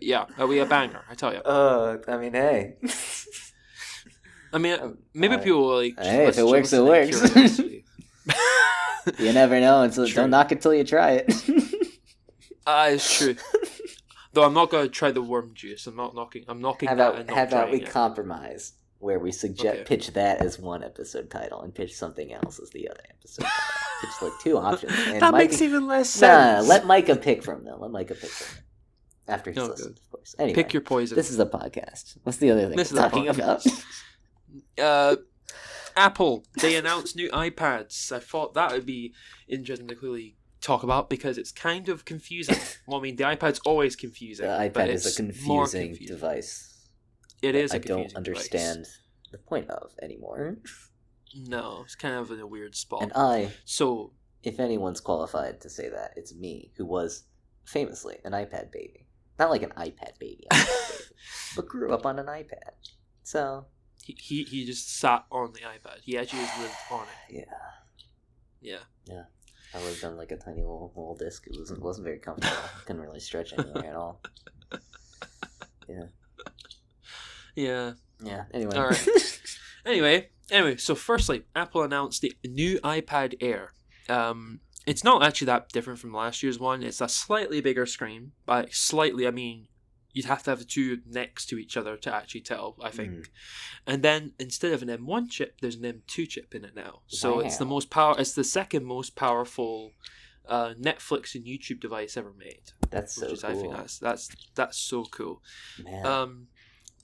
Yeah. That'll be a banger. I tell you. I mean, hey. I mean, maybe people will like. Hey, if it works, it works. You never know, and so don't knock it till you try it. It's true. Though I'm not going to try the worm juice. I'm knocking How that. about we compromise where we pitch that as one episode title and pitch something else as the other episode title. Pitch like two options. And that makes even less sense. Let Micah pick from them. After he's listened, of course. Anyway, pick your poison. This is a podcast. What's the other thing we're talking about? Apple, they announced new iPads. I thought that would be interesting to clearly talk about because it's kind of confusing. Well, I mean, the iPad's always confusing. The iPad is a confusing device. It is a I confusing don't understand device. The point of anymore. No, it's kind of in a weird spot. And if anyone's qualified to say that, it's me, who was famously an iPad baby. Not like an iPad baby, but grew up on an iPad. So he just sat on the iPad. He actually just lived on it. Yeah. I lived on like a tiny little disc. It wasn't very comfortable. Couldn't really stretch anywhere at all. Yeah. Anyway. All right. Anyway. So firstly, Apple announced the new iPad Air. It's not actually that different from last year's one. It's a slightly bigger screen. By slightly, I mean you'd have to have the two next to each other to actually tell, I think. And then instead of an M1 chip, there's an M2 chip in it now. So it's It's the second most powerful Netflix and YouTube device ever made. That's so cool. I think that's so cool. Man.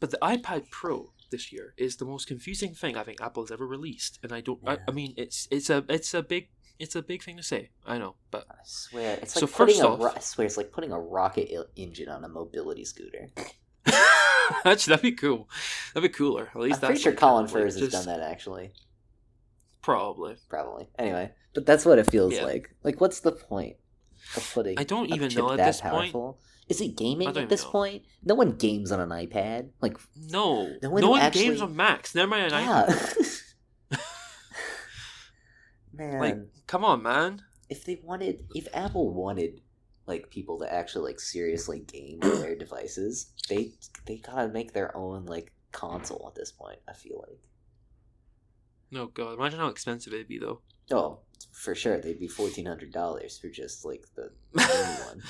But the iPad Pro this year is the most confusing thing I think Apple has ever released, and I don't. Yeah. I mean, it's a big thing to say. I know, but I swear it's like it's like putting a rocket engine on a mobility scooter. Actually, that'd be cool. That'd be cooler. At least I'm pretty sure Colin Furs has done that actually. Probably. Anyway, but that's what it feels like. Like, what's the point of putting? I don't even know at this powerful? Point. Is it gaming at this point? No one games on an iPad. Like no one games on Macs. Never mind an iPad. Man, like, come on, man. If Apple wanted like people to actually like seriously game on their devices, they gotta make their own like console at this point. I feel like. No God, imagine how expensive it'd be though. Oh, for sure, they'd be $1,400 for just like the new one.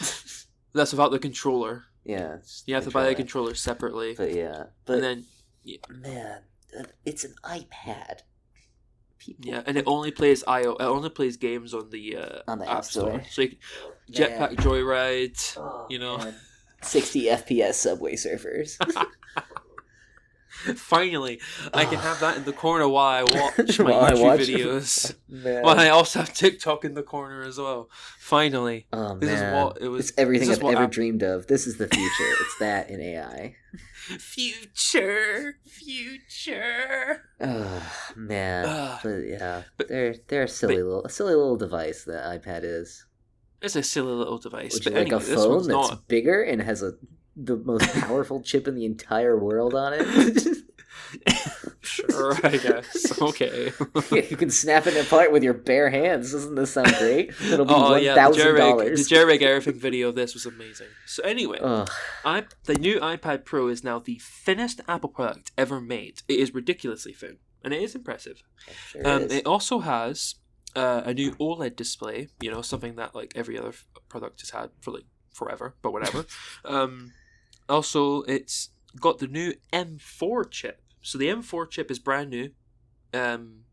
That's without the controller. Yeah. You have to buy the controller separately. But and then man, it's an iPad. And it only plays games on the App Store. So you can Jetpack Joyride, Man. 60 FPS Subway Surfers. Finally, I can have that in the corner while I watch my YouTube videos. While I also have TikTok in the corner as well. Finally. Oh, this man. is what it was. It's everything I've ever dreamed of. This is the future. It's that in AI. Future. Oh, man. But they're a silly little device that iPad is. It's a silly little device. Would but you like anyway, a phone that's bigger and has the most powerful chip in the entire world on it? Sure, I guess. Okay. Yeah, you can snap it apart with your bare hands. Doesn't this sound great? It'll be $1,000. The JRig everything video of this was amazing. So anyway, the new iPad Pro is now the thinnest Apple product ever made. It is ridiculously thin, and it is impressive. Sure it is. It also has a new OLED display. Something that like every other product has had for like forever, but whatever. Also, it's got the new M4 chip. So the M4 chip is brand new.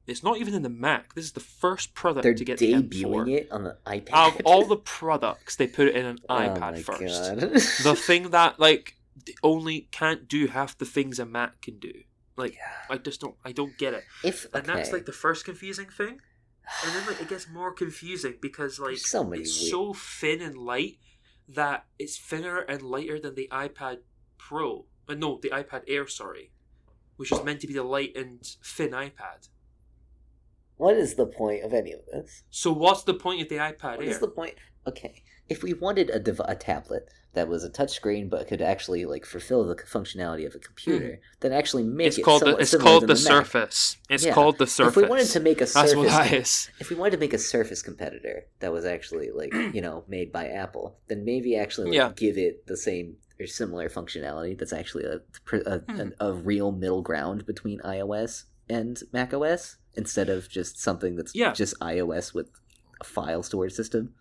It's not even in the Mac. This is the first product to get the M4. They're debuting it on the iPad. Out of all the products, they put it in an iPad first. God. The thing that like only can't do half the things a Mac can do. Like I don't get it. And that's like the first confusing thing. And then like it gets more confusing because like it's so thin and light that it's thinner and lighter than the iPad Pro. No, the iPad Air, sorry. Which is meant to be the light and thin iPad. What is the point of any of this? So what's the point of the iPad Air? What is the point? Okay, if we wanted a tablet that was a touchscreen but could actually like fulfill the functionality of a computer, then actually make it's called the Surface. It's called the Surface. If we wanted to make a Surface, that's what that is. If we wanted to make a Surface competitor that was actually like made by Apple, then maybe actually give it the same or similar functionality. That's actually a real middle ground between iOS and macOS instead of just something that's just iOS with a file storage system.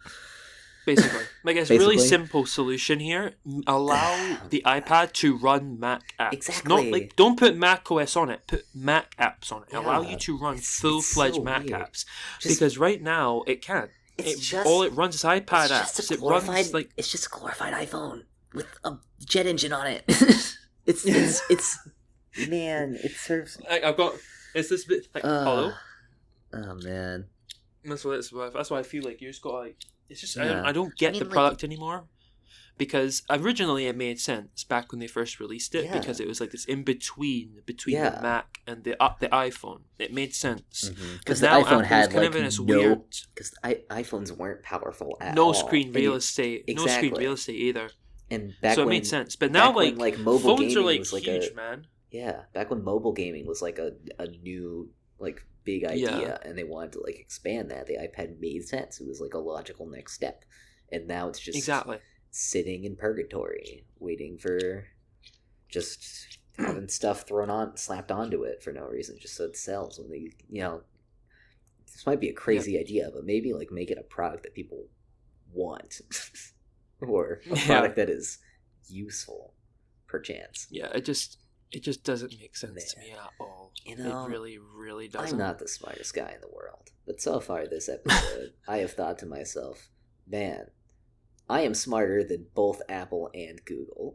Basically. Like, it's a really simple solution here. Allow the iPad to run Mac apps. Exactly. Not, don't put Mac OS on it. Put Mac apps on it. Allow you to run full-fledged so Mac apps. Because right now, it can't. All it runs is iPad apps. It's just a glorified iPhone with a jet engine on it. It's man, it serves... I've got... Is this bit... hello? Oh, man. That's why I feel like you just got like... It's just I don't get the product anymore, because originally it made sense back when they first released it because it was like this in between the Mac and the iPhone. It made sense because now iPhone had kind of in weird because iPhones weren't powerful at all. No screen real estate either. And back so it when, made sense. But now, when, mobile phones gaming are like was like huge, man. Yeah, back when mobile gaming was like a new like big idea, and they wanted to like expand that, the iPad made sense. It was like a logical next step, and now it's just sitting in purgatory, waiting for just having stuff slapped onto it for no reason, just so it sells. When they, this might be a crazy idea, but maybe like make it a product that people want, or a product that is useful, perchance. Yeah, it just doesn't make sense to me at all. It really, really doesn't. I'm not the smartest guy in the world, but so far this episode, I have thought to myself, man, I am smarter than both Apple and Google.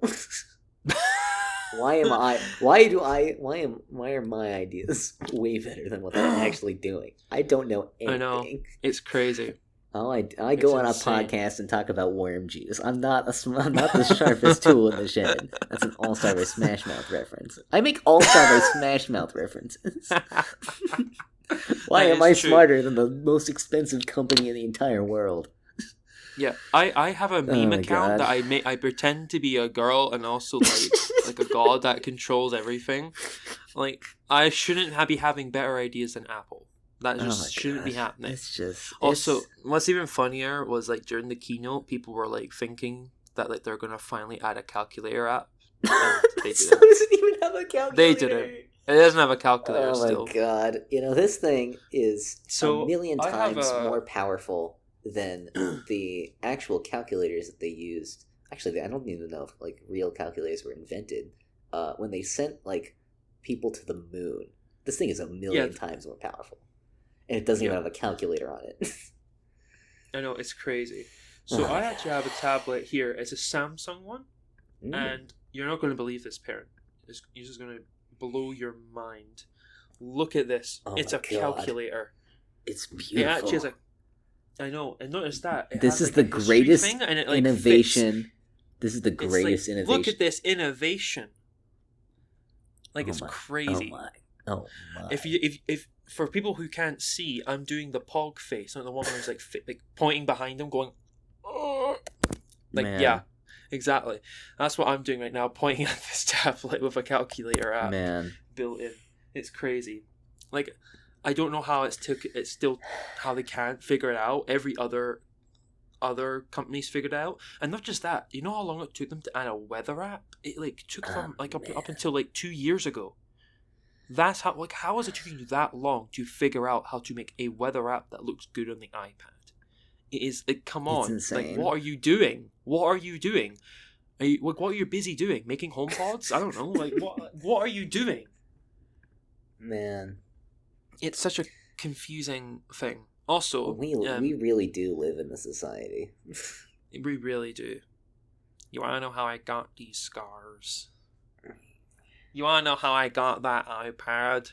Why are my ideas way better than what they're actually doing? I don't know anything. I know. It's crazy. Oh, I go on insane. A podcast and talk about worm juice. I'm not the sharpest tool in the shed. That's an All-Star vs. Smash Mouth reference. I make All-Star vs. Smash Mouth references. Why am I smarter than the most expensive company in the entire world? Yeah, I have a meme account that I pretend to be a girl and also like a god that controls everything. Like, I shouldn't be having better ideas than Apple. That just shouldn't be happening. Also, what's even funnier was like during the keynote, people were like thinking that like they're gonna finally add a calculator app. And they didn't. So it doesn't even have a calculator. They didn't. It doesn't have a calculator still. Oh my god! This thing is a million times more powerful than the actual calculators that they used. Actually, I don't even know if like real calculators were invented when they sent like people to the moon. This thing is a million times more powerful. And it doesn't even have a calculator on it. I know, it's crazy. So I actually have a tablet here. It's a Samsung one. And you're not going to believe this, Perrin. You're just going to blow your mind. Look at this. It's a calculator. It's beautiful. It actually is I know. And notice that. This is the greatest innovation. This is the greatest innovation. Look at this innovation. Like, it's crazy. Oh my. If for people who can't see, I'm doing the pog face, not the one where it's like pointing behind them, going, oh. Like, man. Yeah, exactly. That's what I'm doing right now, pointing at this tablet with a calculator app built in. It's crazy. Like, I don't know how it's still how they can't figure it out. Every other companies figured it out, and not just that. You know how long it took them to add a weather app? It like took them up until like 2 years ago. That's how is it taking you that long to figure out how to make a weather app that looks good on the iPad? It is like, come on, it's insane. Like, what are you doing? What are you doing? What are you busy doing? Making HomePods? I don't know. Like, what are you doing? Man, it's such a confusing thing. Also, we really do live in a society. We really do. You want to know how I got these scars? You want to know how I got that iPad?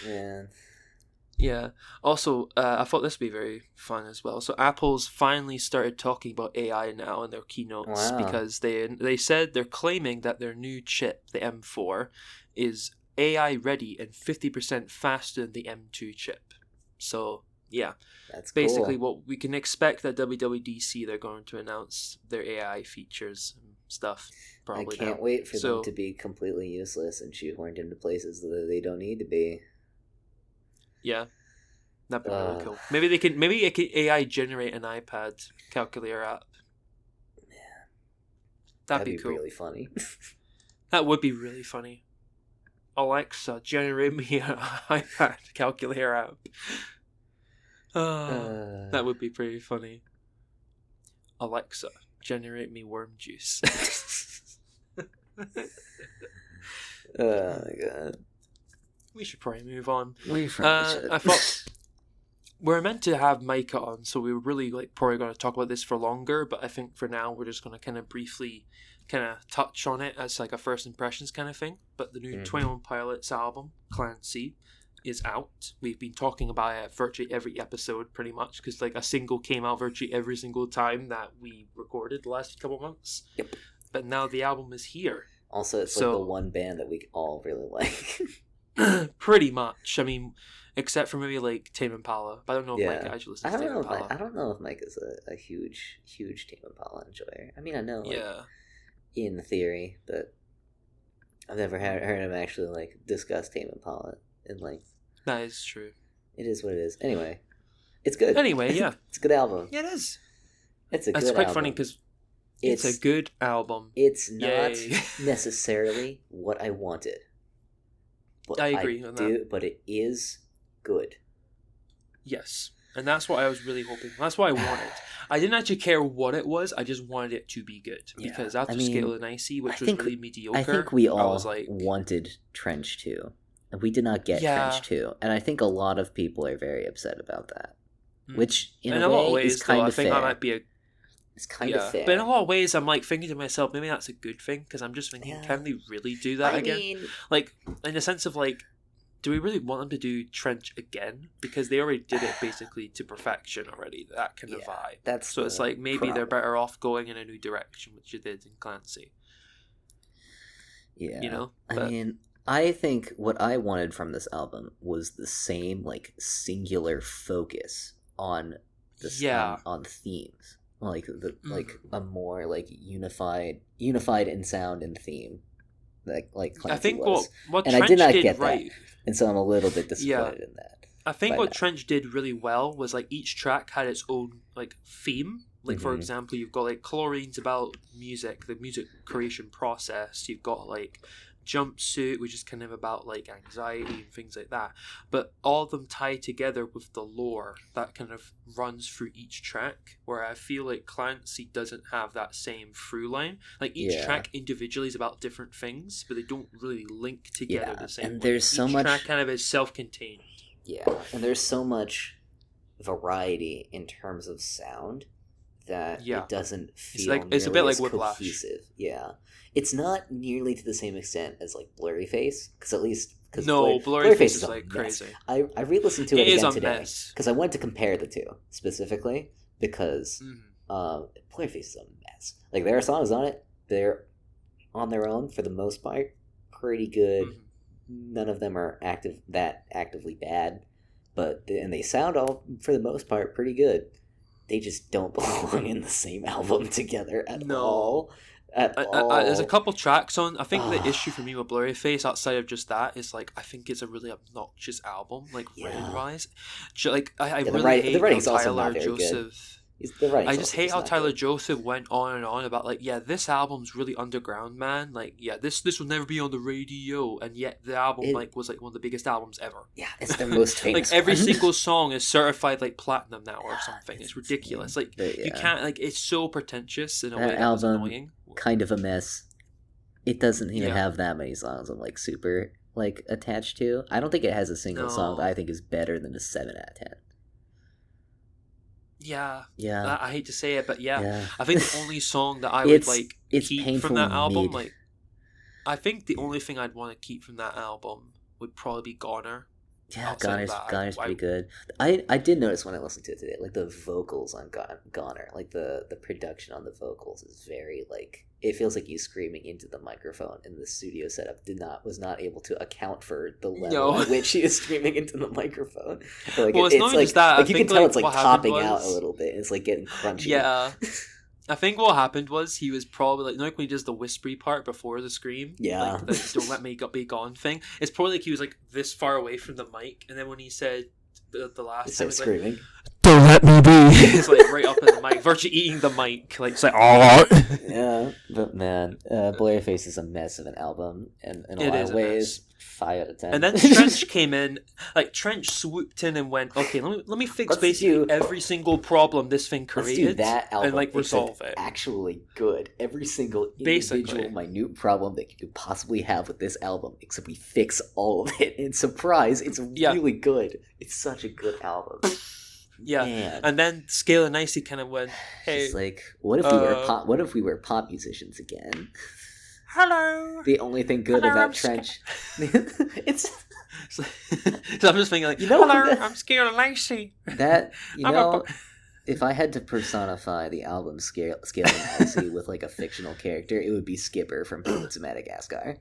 Man. Yeah. Also, I thought this would be very fun as well. So Apple's finally started talking about AI now in their keynotes because they said they're claiming that their new chip, the M4, is AI ready and 50% faster than the M2 chip. So, yeah. That's basically cool. What we can expect at WWDC. They're going to announce their AI features and stuff. Probably I can't wait for them to be completely useless and shoehorned into places that they don't need to be. Yeah, that'd be really cool. Maybe it can AI generate an iPad calculator app. Yeah, that'd be cool. Really funny. That would be really funny. Alexa, generate me an iPad calculator app. That would be pretty funny. Alexa, generate me worm juice. Oh my god. We should probably move on. We probably should. I thought we're meant to have Micah on, so we were really probably going to talk about this for longer, but I think for now we're just going to kind of briefly touch on it as like a first impressions kind of thing. But the new 21 Pilots album, Clancy, is out. We've been talking about it virtually every episode pretty much because like a single came out virtually every single time that we recorded the last couple months. Yep. But now the album is here. Also, it's like the one band that we all really like. Pretty much. I mean, except for maybe like Tame Impala. But I don't know if Mike actually listens to Tame Impala. I don't know if Mike is a huge Tame Impala enjoyer. I mean, I know in theory, but I've never heard him actually like discuss Tame Impala and like. That is true. It is what it is. Anyway, it's good. Anyway, yeah, it's a good album. Yeah, it is. It's a good album. It's quite funny because it's a good album. It's not necessarily what I wanted. But I agree on that. But it is good. Yes. And that's what I was really hoping. That's what I wanted. I didn't actually care what it was. I just wanted it to be good. Because after Scale and Icy, which was really mediocre, I think we all wanted Trench 2. And we did not get Trench 2. And I think a lot of people are very upset about that. Which, in a lot of ways, is kind of fair. I think that might be it's kind of fair. But in a lot of ways, I'm like thinking to myself, maybe that's a good thing. Because I'm just thinking, can they really do that again? Mean, like, in the sense of like, do we really want them to do Trench again? Because they already did it basically to perfection already. That kind of vibe. So it's like maybe they're better off going in a new direction, which you did in Clancy. Yeah. You know? I mean, I think what I wanted from this album was the same like singular focus on the on themes. Like like a more like unified in sound and theme. Like Clancy I think was. what and Trench I did not did get right. that. And so I'm a little bit disappointed in that. I think what Trench did really well was like each track had its own like theme. Like for example, you've got like Chlorine's about music, the music creation process. You've got like Jumpsuit, which is kind of about like anxiety and things like that. But all of them tie together with the lore that kind of runs through each track. Where I feel like Clancy doesn't have that same through line. Like each track individually is about different things, but they don't really link together the same and way. There's so each much track kind of is self-contained. Yeah, and there's so much variety in terms of sound that it doesn't feel it's a bit like Whiplash. Cohesive. Yeah, it's not nearly to the same extent as like Blurry Face, because at least Blurry Face is like crazy. I re-listened to it again today because I wanted to compare the two specifically because Blurry Face is a mess. Like there are songs on it, they're on their own for the most part pretty good. None of them are actively bad, and they sound all for the most part pretty good. They just don't belong in the same album together at all. There's a couple tracks on. I think the issue for me with Blurry Face, outside of just that, is like I think it's a really obnoxious album, like writing wise. Like I really hate how Tyler Joseph. I just hate how Tyler Joseph went on and on about like, this album's really underground, man. Like, this will never be on the radio, and yet the album was like one of the biggest albums ever. Yeah, it's their most famous. Like every single song is certified like platinum now or something. It's ridiculous. Like you can't like it's so pretentious in a way that was annoying. Kind of a mess. It doesn't even have that many songs I'm like super like attached to. I don't think it has a single song that I think is better than a 7 out of 10. Yeah. I hate to say it, but I think the only song that I would like keep from that album, like, I think the only thing I'd want to keep from that album would probably be Goner. Yeah, Goner's pretty good. I did notice when I listened to it today, like the vocals on Goner, like the production on the vocals is very like it feels like he's screaming into the microphone, and the studio setup was not able to account for the level at which he is screaming into the microphone. Like, it's not like, just that. Like you can tell it's like topping out a little bit. It's like getting crunchy. Yeah. I think what happened was he was probably like when he does the whispery part before the scream, like the "Don't let me be gone" thing. It's probably like he was like this far away from the mic, and then when he said the last time, screaming, like, "Don't let me be," it's like right up in the mic, virtually eating the mic, like it's like oh. Yeah, but man, Blurry Face is a mess of an album, and in a lot of ways. 5 out of 10. And then Trench came in, like Trench swooped in and went, okay, let me fix basically every single problem this thing created, let's do that album, and like resolve it. Actually good. Every single individual minute problem that you could possibly have with this album, except we fix all of it. And surprise, it's really good. It's such a good album. Yeah, man. And then Scale and Icy kind of went, hey, just like what if we were pop musicians again? Hello. The only thing good about Trench, it's. So I'm just thinking like, hello, I'm Scale and Icy. That if I had to personify the album Scale and Icy with like a fictional character, it would be Skipper from Pirates of Madagascar.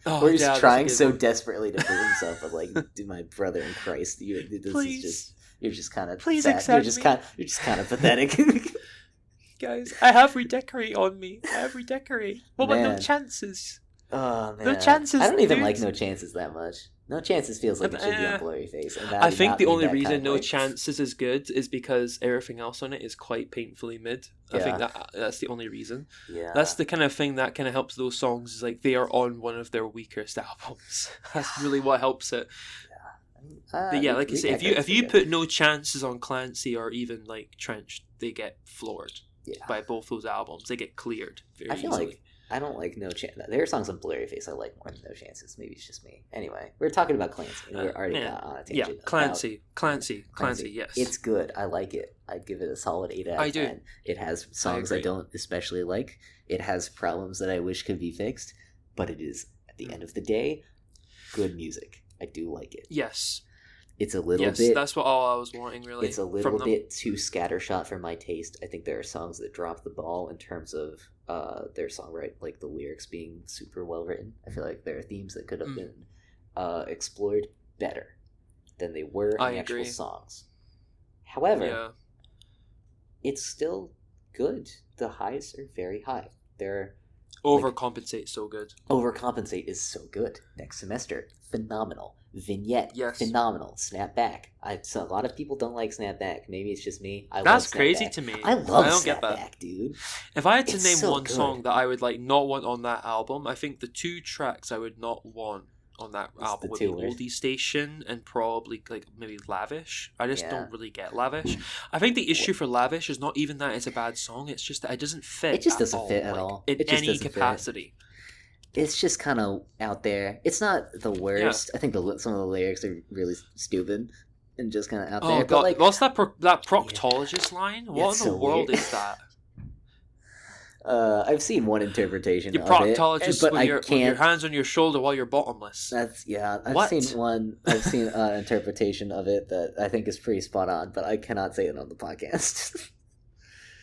where he's trying so desperately to prove himself, but like, dude, my brother in Christ, you're just kind of sad. You're just kind of pathetic. Guys, I have redecorate on me. I have redecorate. What about No Chances? Oh man, No Chances. I don't even like No Chances that much. No Chances feels like it should be on Blurryface. I think the only reason No Chances is good is because everything else on it is quite painfully mid. I think that's the only reason. Yeah, that's the kind of thing that kind of helps those songs. Is like they are on one of their weakest albums. That's really what helps it. But yeah, like I say, if you put No Chances on Clancy or even like Trench, they get floored by both those albums. They get cleared very easily. Like I don't like No Chance. There are songs on Blurryface I like more than No Chances. Maybe it's just me. Anyway, we're talking about Clancy. We're already on a tangent. Yeah, Clancy. Yes, it's good. I like it. I'd give it a solid 8 out of 10. It has songs I don't especially like. It has problems that I wish could be fixed, but it is at the end of the day good music. I do like it. Yes. It's a little bit... that's what all I was wanting, really. It's a little bit too scattershot for my taste. I think there are songs that drop the ball in terms of their songwriting, like the lyrics being super well written. I feel like there are themes that could have been explored better than they were in actual songs. However, it's still good. The highs are very high. They're... Overcompensate so good. Overcompensate is so good. Next semester, phenomenal. Vignette, phenomenal. Snap Back. So a lot of people don't like Snap Back. Maybe it's just me. That's crazy to me. I love Snap Back, dude. If I had to name one song that I would like not want on that album, I think the 2 tracks I would not want on that album would be Oldie Station and probably like maybe Lavish. I just don't really get Lavish. I think the issue for Lavish is not even that it's a bad song. It's just that it doesn't fit. It just doesn't fit at all in any capacity. It's just kind of out there. It's not the worst. I think some of the lyrics are really stupid and just kind of out there. God, but like, what's that proctologist line? What in the world is that? I've seen one interpretation of it. Your proctologist with your hands on your shoulder while you're bottomless. I've seen an interpretation of it that I think is pretty spot on, but I cannot say it on the podcast.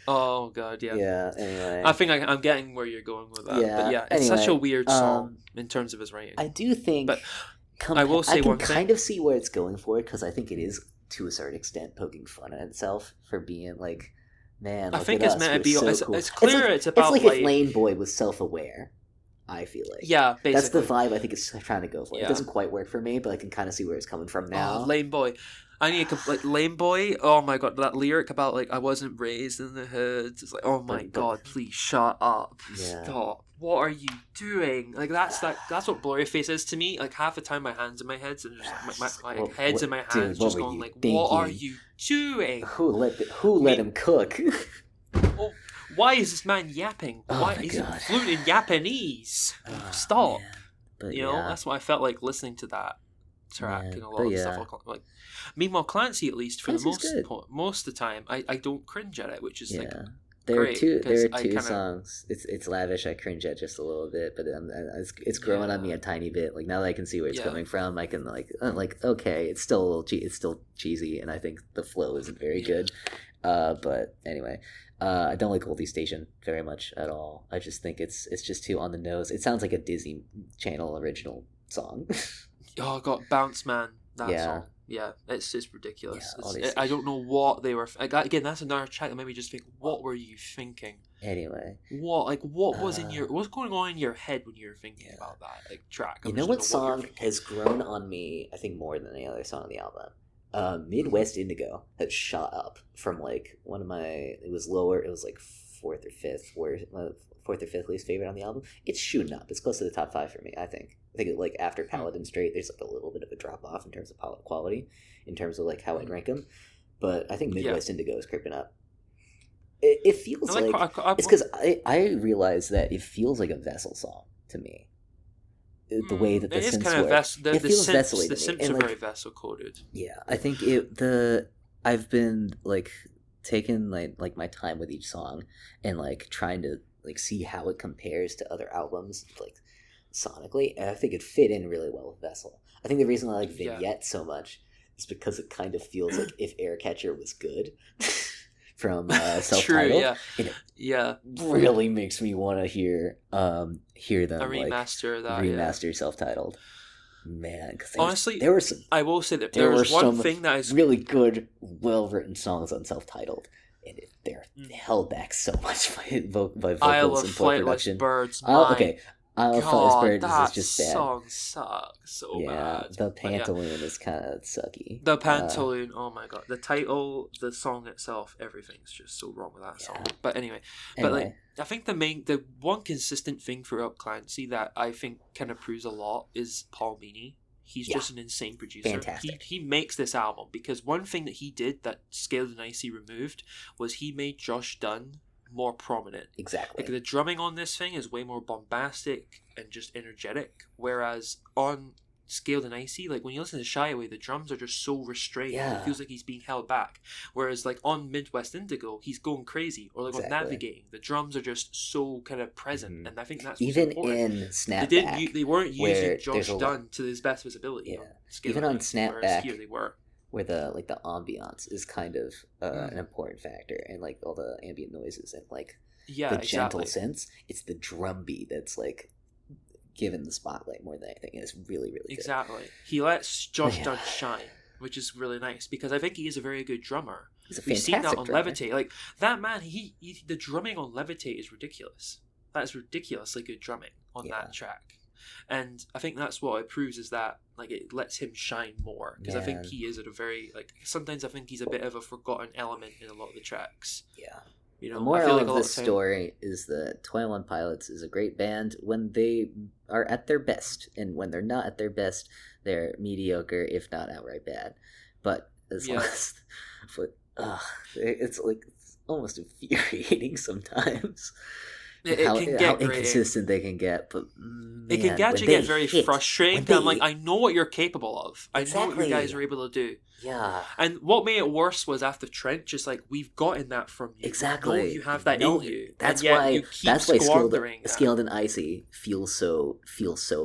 Oh god, yeah. Yeah. Anyway, I think I'm getting where you're going with that. Yeah, but yeah, it's such a weird song in terms of his writing. I do think, but I will say one thing. I can kind of see where it's going for it because I think it is to a certain extent poking fun at itself for being like, man. I think it's meant to be. So it's cool. Clear. It's about it's like if Lane Boy was self-aware. I feel like basically that's the vibe I think it's trying to go for. It doesn't quite work for me, but I can kind of see where it's coming from now. Lane Boy. I need a Lame Boy. Oh my god, that lyric about like I wasn't raised in the hood. It's like, oh my god, please shut up, stop. What are you doing? Like that's what Blurryface is to me. Like half the time my hands in my heads and just my head's in my hands, just going like, what are you doing? Who let him cook? Oh, why is this man yapping? Why is he fluent in Japanese? Stop. But, that's what I felt like listening to that track and a lot of stuff. Like, meanwhile, Clancy, at least for the most of the time, I don't cringe at it, which is like there great. There are two songs. It's Lavish. I cringe at just a little bit, but it's growing on me a tiny bit. Like now that I can see where it's coming from, I can like okay, it's still a little it's still cheesy, and I think the flow isn't very good. But anyway. I don't like Oldie Station very much at all. I just think it's just too on the nose. It sounds like a Disney Channel original song. Oh god, Bounce Man, that song. Yeah, it's just ridiculous. I don't know what they were. Again, that's another track that made me just think, what were you thinking? Anyway, what was what's going on in your head when you were thinking about that track? You know what song has grown on me? I think more than any other song on the album. Midwest Indigo has shot up from like one of my. It was lower. It was like fourth or fifth least favorite on the album. It's shooting up. It's close to the top 5 for me. I think like after Paladin Straight, there's like a little bit of a drop off in terms of quality, in terms of like how I'd rank them. But I think Midwest Indigo is creeping up. It feels it's because I realize that it feels like a Vessel song to me. The way that the synths kind of work. It feels vessel-y to me. The synths are very vessel coded. Yeah, I think I've been like taking like my time with each song and like trying to like see how it compares to other albums like sonically, and I think it fit in really well with Vessel. I think the reason I like Vignette so much is because it kind of feels like if Aircatcher was good. From self-titled. True, yeah. really makes me want to hear them a remaster remaster self-titled. Man, because honestly, there were some. I will say that there was one thing that is really good, well-written songs on self-titled, and they're held back so much by vocals and poor production. Birds. Okay, Isle of Flightless Birds is just bad. That song sucks so bad. The Pantaloon is kind of sucky. The Pantaloon, oh my god. The title, the song itself, everything's just so wrong with that song. But anyway, like, I think the one consistent thing throughout Clancy that I think kind of proves a lot is Paul Meany. He's just an insane producer. Fantastic. He makes this album because one thing that he did that Scaled and Icy removed was he made Josh Dun more prominent. Exactly. Like the drumming on this thing is way more bombastic and just energetic, whereas on Scaled and Icy, like when you listen to Shy Away, the drums are just so restrained. It feels like he's being held back. Whereas like on Midwest Indigo, he's going crazy. Or like on Navigating, the drums are just so kind of present, and I think that's even in Snapback. They weren't using Josh Dun to his best visibility. Yeah. Even on Snapback, here they were. Where the ambiance is kind of an important factor, and like all the ambient noises and like the gentle synths, it's the drum beat that's like given the spotlight more than anything. It's really, really good. Exactly. He lets Josh Dun shine, which is really nice because I think he is a very good drummer. We've seen that on drummer. Levitate. Like that man, he the drumming on Levitate is ridiculous. That is ridiculously good drumming on that track. And I think that's what it proves is that like it lets him shine more because I think he is at a very like sometimes I think he's a bit of a forgotten element in a lot of the tracks. Yeah. You know, the moral of this story is that 21 Pilots is a great band when they are at their best, and when they're not at their best, they're mediocre, if not outright bad. But as long as, it's like it's almost infuriating sometimes. It can get how inconsistent they can get, but man, it can actually get very frustrating. I'm like, I know what you're capable of. I know what you guys are able to do. Yeah. And what made it worse was after Trench, it's like we've gotten that from you. Exactly. I know you have that in you. That's why Scaled and Icy feels so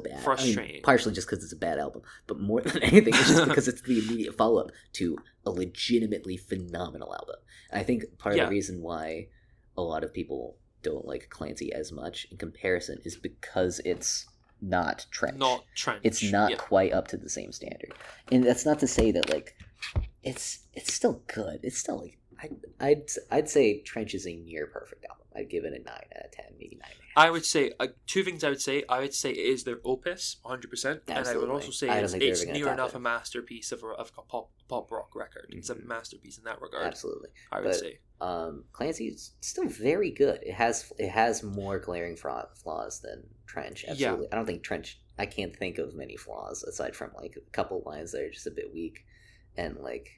bad. Frustrating. I mean, partially just because it's a bad album, but more than anything, it's just because it's the immediate follow up to a legitimately phenomenal album. And I think part of the reason why a lot of people don't like Clancy as much in comparison is because it's not Trench. It's not quite up to the same standard. And that's not to say that like it's still good. It's still like I'd say Trench is a near perfect album. I'd give it a 9 out of 10, maybe 9.5. I would say two things. I would say it is their opus, 100%, and I would also say it's near enough a masterpiece of a pop rock record. Mm-hmm. It's a masterpiece in that regard. Absolutely, I would say. Clancy is still very good. It has more glaring flaws than Trench. Absolutely, I don't think Trench. I can't think of many flaws aside from like a couple lines that are just a bit weak, and like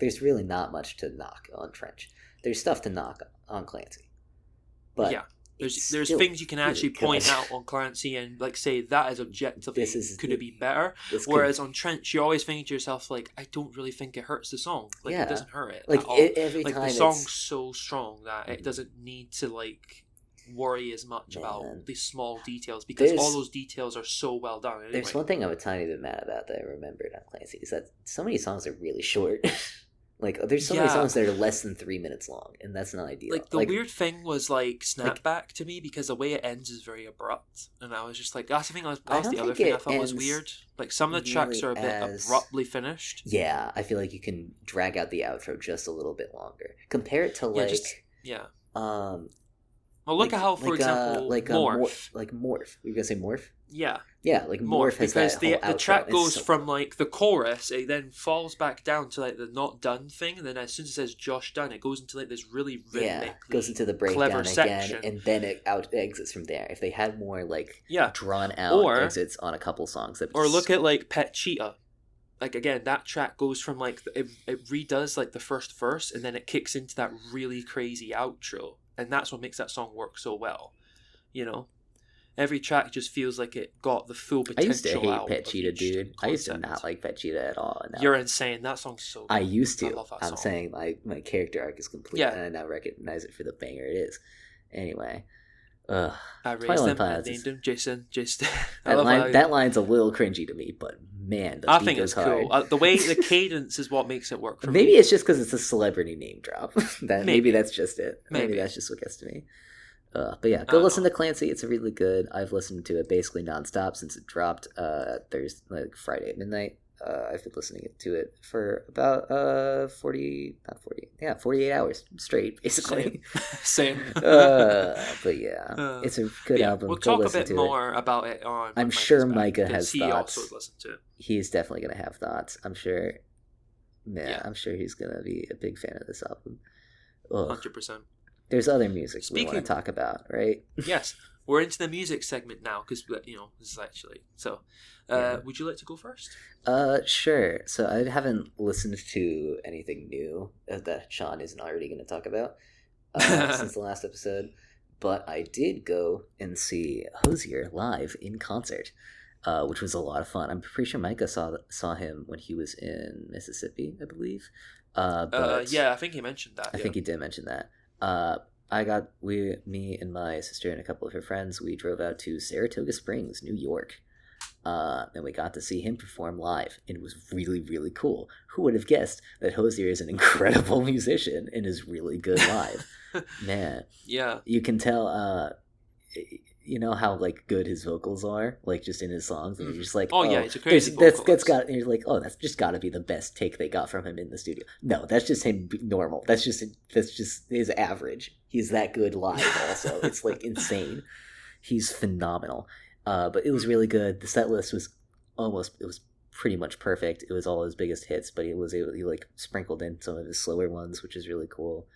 there's really not much to knock on Trench. There's stuff to knock on Clancy. But there's things you can actually point out on Clancy and like say that is objectively could it be better? Whereas on Trench, you always think to yourself like, I don't really think it hurts the song. Like it doesn't hurt it like at all. Every like time the song's so strong that it doesn't need to like worry as much about these small details because all those details are so well done. Anyway. There's one thing I'm a tiny bit mad about that I remembered on Clancy is that so many songs are really short. Like, there's so many songs that are less than 3 minutes long, and that's not ideal. Like, the weird thing was, like, Snapback to me, because the way it ends is very abrupt. And I was just like, that's the thing, that's the other thing I thought was weird. Like, some of the tracks are a bit abruptly finished. Yeah, I feel like you can drag out the outro just a little bit longer. Compare it to, like... Well, look at how, for example, Morph. Morph. Were you going to say Morph? Yeah. Yeah, like Morph has because that the track goes from like the chorus, it then falls back down to like the not done thing, and then as soon as it says Josh Dun, it goes into like this really rhythmic, goes into the breakdown again, and then it exits from there. If they had more like drawn out exits on a couple songs, or look at like Pet Cheetah. Like again, that track goes from like it redoes like the first verse, and then it kicks into that really crazy outro, and that's what makes that song work so well. You know. Every track just feels like it got the full potential. I used to hate Pet Cheetah, dude. Concept. I used to not like Pet Cheetah at all. No. You're insane. That song's so good. I used to. I love that song. I'm saying like my character arc is complete, and I now recognize it for the banger it is. Anyway, I raised him and named him Jason. that line's a little cringy to me, but man, I think it's cool. The way the cadence is what makes it work for maybe me. It's just because it's a celebrity name drop. Maybe that's just it. Maybe that's just what gets to me. But yeah, go listen to Clancy. It's really good. I've listened to it basically nonstop since it dropped Thursday, like Friday at midnight. I've been listening to it for about 48 hours straight, basically. Same. But yeah, it's a good album. We'll talk a bit more about it on. I'm sure Micah has he thoughts. Also listened to it. He's definitely gonna have thoughts. I'm sure. I'm sure he's gonna be a big fan of this album. 100%. There's other music we want to talk about, right? Yes, we're into the music segment now because this is actually so. Would you like to go first? Sure. So I haven't listened to anything new that Sean isn't already going to talk about since the last episode, but I did go and see Hozier live in concert, which was a lot of fun. I'm pretty sure Micah saw him when he was in Mississippi, I believe. I think he mentioned that. I think he did mention that. Me and my sister and a couple of her friends, we drove out to Saratoga Springs, New York, and we got to see him perform live, and it was really, really cool. Who would have guessed that Hozier is an incredible musician and is really good live? Man, yeah, you can tell. You know how like good his vocals are, like just in his songs, and you're just like, yeah, it's a crazy vocalist. That's got. And you're like, that's just got to be the best take they got from him in the studio. No, that's just him normal. That's just his average. He's that good live. Also, it's like insane. He's phenomenal. But it was really good. The set list was pretty much perfect. It was all his biggest hits, but he like sprinkled in some of his slower ones, which is really cool.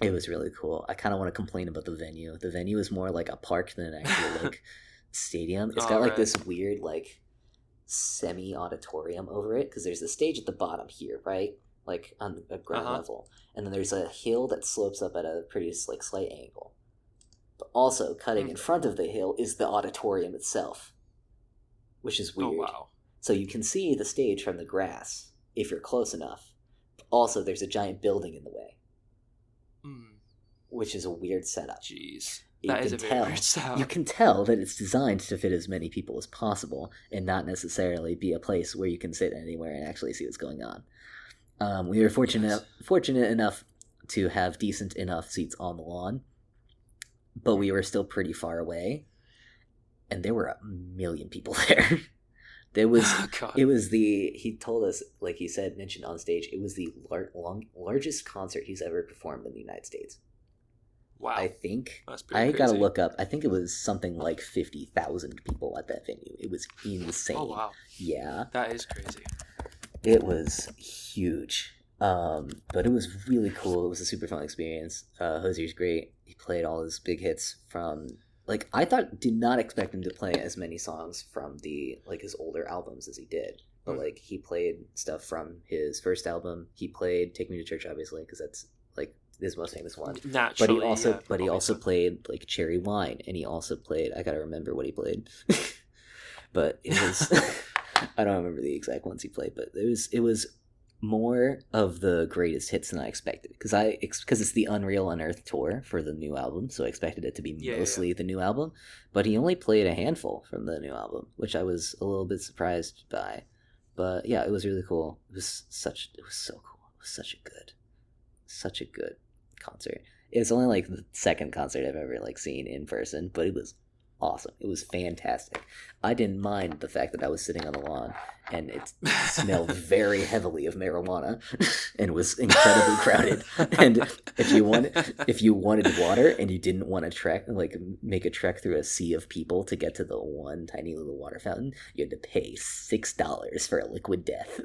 It was really cool. I kind of want to complain about the venue. The venue is more like a park than an actual like stadium. It's got like this weird like semi-auditorium over it because there's a stage at the bottom here, right? Like on a ground level. And then there's a hill that slopes up at a pretty like slight angle. But also cutting in front of the hill is the auditorium itself, which is weird. Oh, wow. So you can see the stage from the grass if you're close enough. But also there's a giant building in the way. Which is a weird setup. Jeez. That is a very weird setup. You can tell that it's designed to fit as many people as possible and not necessarily be a place where you can sit anywhere and actually see what's going on. We were fortunate enough to have decent enough seats on the lawn, but we were still pretty far away, and there were 1 million people there. He told us, like he said, mentioned on stage, it was the largest concert he's ever performed in the United States. Wow. I think. I gotta look up. I think it was something like 50,000 people at that venue. It was insane. Oh, wow. Yeah. That is crazy. It was huge. But it was really cool. It was a super fun experience. Hozier's great. He played all his big hits from... Like, I did not expect him to play as many songs from his older albums as he did. But, like, he played stuff from his first album. He played Take Me to Church, obviously, because that's, like, his most famous one. Naturally, but he also played, like, Cherry Wine. And he also played... I gotta remember what he played. But it was... I don't remember the exact ones he played, but it was more of the greatest hits than I expected, because it's the Unreal Unearthed tour for the new album, so I expected it to be mostly the new album, but he only played a handful from the new album, which I was a little bit surprised by. But yeah, it was really cool. It was so cool. It was such a good concert. It's only like the second concert I've ever like seen in person, but it was awesome. It was fantastic. I didn't mind the fact that I was sitting on the lawn and it smelled very heavily of marijuana and was incredibly crowded. And if you wanted water and you didn't want to make a trek through a sea of people to get to the one tiny little water fountain, you had to pay $6 for a liquid death.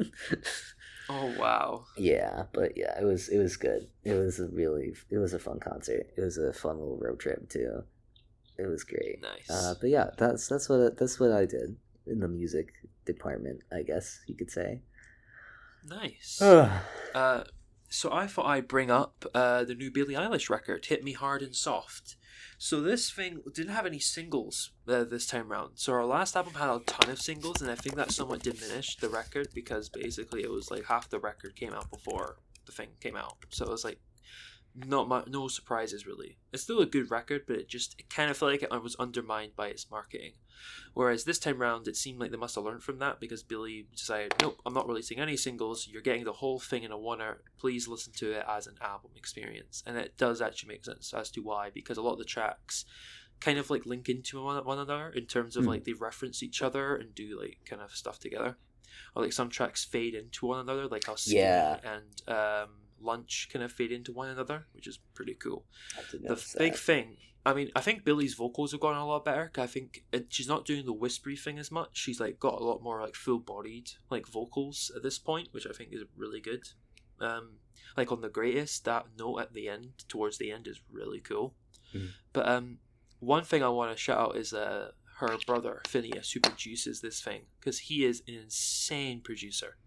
Oh wow. Yeah, but yeah, it was good. It was a fun concert. It was a fun little road trip too. It was great. Nice. But yeah, that's what I did in the music department, I guess you could say. Nice. So I thought I'd bring up the new Billie Eilish record, "Hit Me Hard and Soft." So this thing didn't have any singles this time around. So our last album had a ton of singles, and I think that somewhat diminished the record because basically it was like half the record came out before the thing came out. So it was like no surprises really. It's still a good record, but it kind of felt like it was undermined by its marketing. Whereas this time round, it seemed like they must have learned from that, because Billy decided, nope, I'm not releasing any singles. You're getting the whole thing in a one-hour. Please listen to it as an album experience. And it does actually make sense as to why, because a lot of the tracks kind of like link into one another in terms of like they reference each other and do like kind of stuff together. Or like some tracks fade into one another, like how Skinny and Lunch kind of fade into one another, which is pretty cool. Big thing, I mean, I think Billy's vocals have gotten a lot better. I think she's not doing the whispery thing as much. She's like got a lot more like full-bodied like vocals at this point, which I think is really good. Like on The Greatest, that note at the end, towards the end, is really cool. But one thing I want to shout out is her brother Phineas, who produces this thing, because he is an insane producer.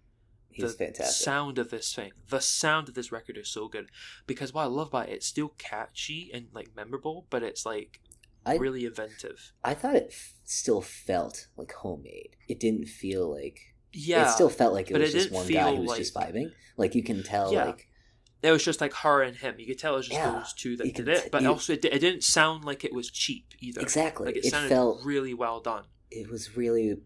He's fantastic. The sound of this record is so good, because what I love about it, it's still catchy and like memorable, but it's like really inventive. I thought it still felt like homemade. It didn't feel like it still felt like it was just one guy who was just vibing. Like you can tell, like it was just like her and him. You could tell it was just those two that did it, but also it didn't sound like it was cheap either. Exactly, like it felt really well done. It was really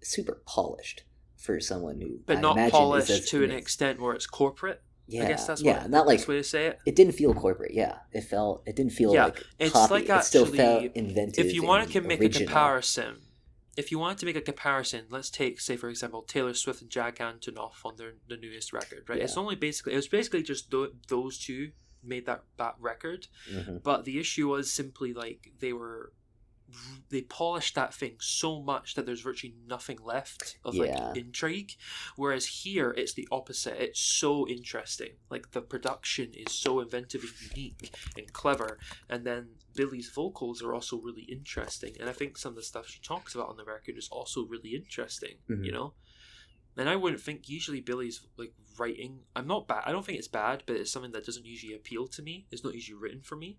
super polished. For someone who, but not polished to an extent where it's corporate. I guess that's not like the best way to say it. It didn't feel corporate. It didn't feel like it's poppy. Like it still felt inventive. If you want to make original. a comparison, let's take, say for example, Taylor Swift and Jack Antonoff on the newest record, right? It's only it was basically just those two made that record, but the issue was simply like they polished that thing so much that there's virtually nothing left of like intrigue, whereas here it's the opposite. It's so interesting, like the production is so inventive and unique and clever, and then Billy's vocals are also really interesting, and I think some of the stuff she talks about on the record is also really interesting, you know. And I wouldn't think usually Billy's like writing, I don't think it's bad, but it's something that doesn't usually appeal to me. It's not usually written for me.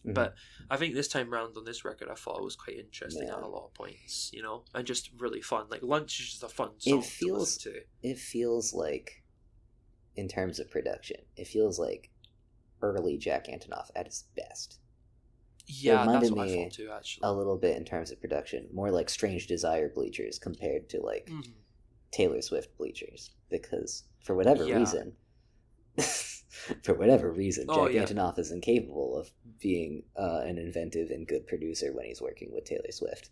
But I think this time round on this record, I thought it was quite interesting at a lot of points, you know, and just really fun. Like Lunch is just a fun song to listen to. It feels like, in terms of production, it feels like early Jack Antonoff at his best. Yeah, that's what I thought too, actually. A little bit in terms of production, more like Strange Desire Bleachers compared to like Taylor Swift Bleachers, because for whatever reason. For whatever reason, Jack Antonoff is incapable of being an inventive and good producer when he's working with Taylor Swift.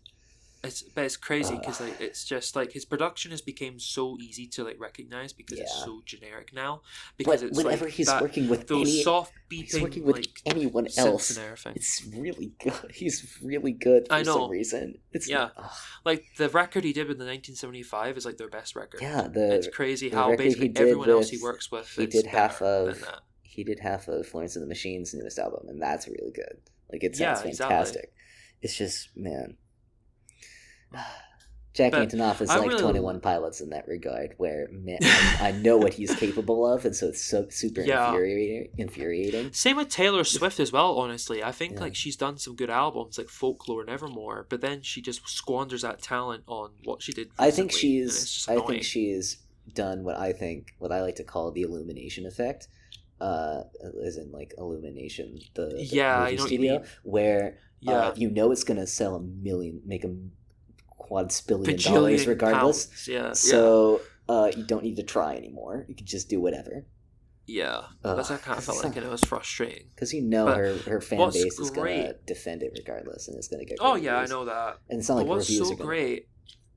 It's crazy because like it's just like his production has become so easy to like recognize because it's so generic now. Because it's whenever like he's working with those soft beeping, he's working with like, anyone else, it's really good. He's really good for some reason. It's like the record he did with the 1975 is like their best record. Yeah, it's crazy how basically everyone else he works with. He did half of Florence and the Machine's newest album, and that's really good. Like it sounds fantastic. Exactly. It's just Jack Antonoff is like 21 Pilots in that regard, where I know what he's capable of, and so it's so super infuriating. Same with Taylor Swift as well, honestly. I think like she's done some good albums like Folklore and Evermore, but then she just squanders that talent on what she did recently. I think she's done what I like to call the Illumination effect. As in like Illumination, the movie studio, where it's gonna sell make a quadrillion dollars regardless. So you don't need to try anymore. You can just do whatever. That's what I kind of felt like, and it was frustrating because her fan base is gonna defend it regardless, and it's gonna get reviews. I know that. And it's not like what's reviews so great.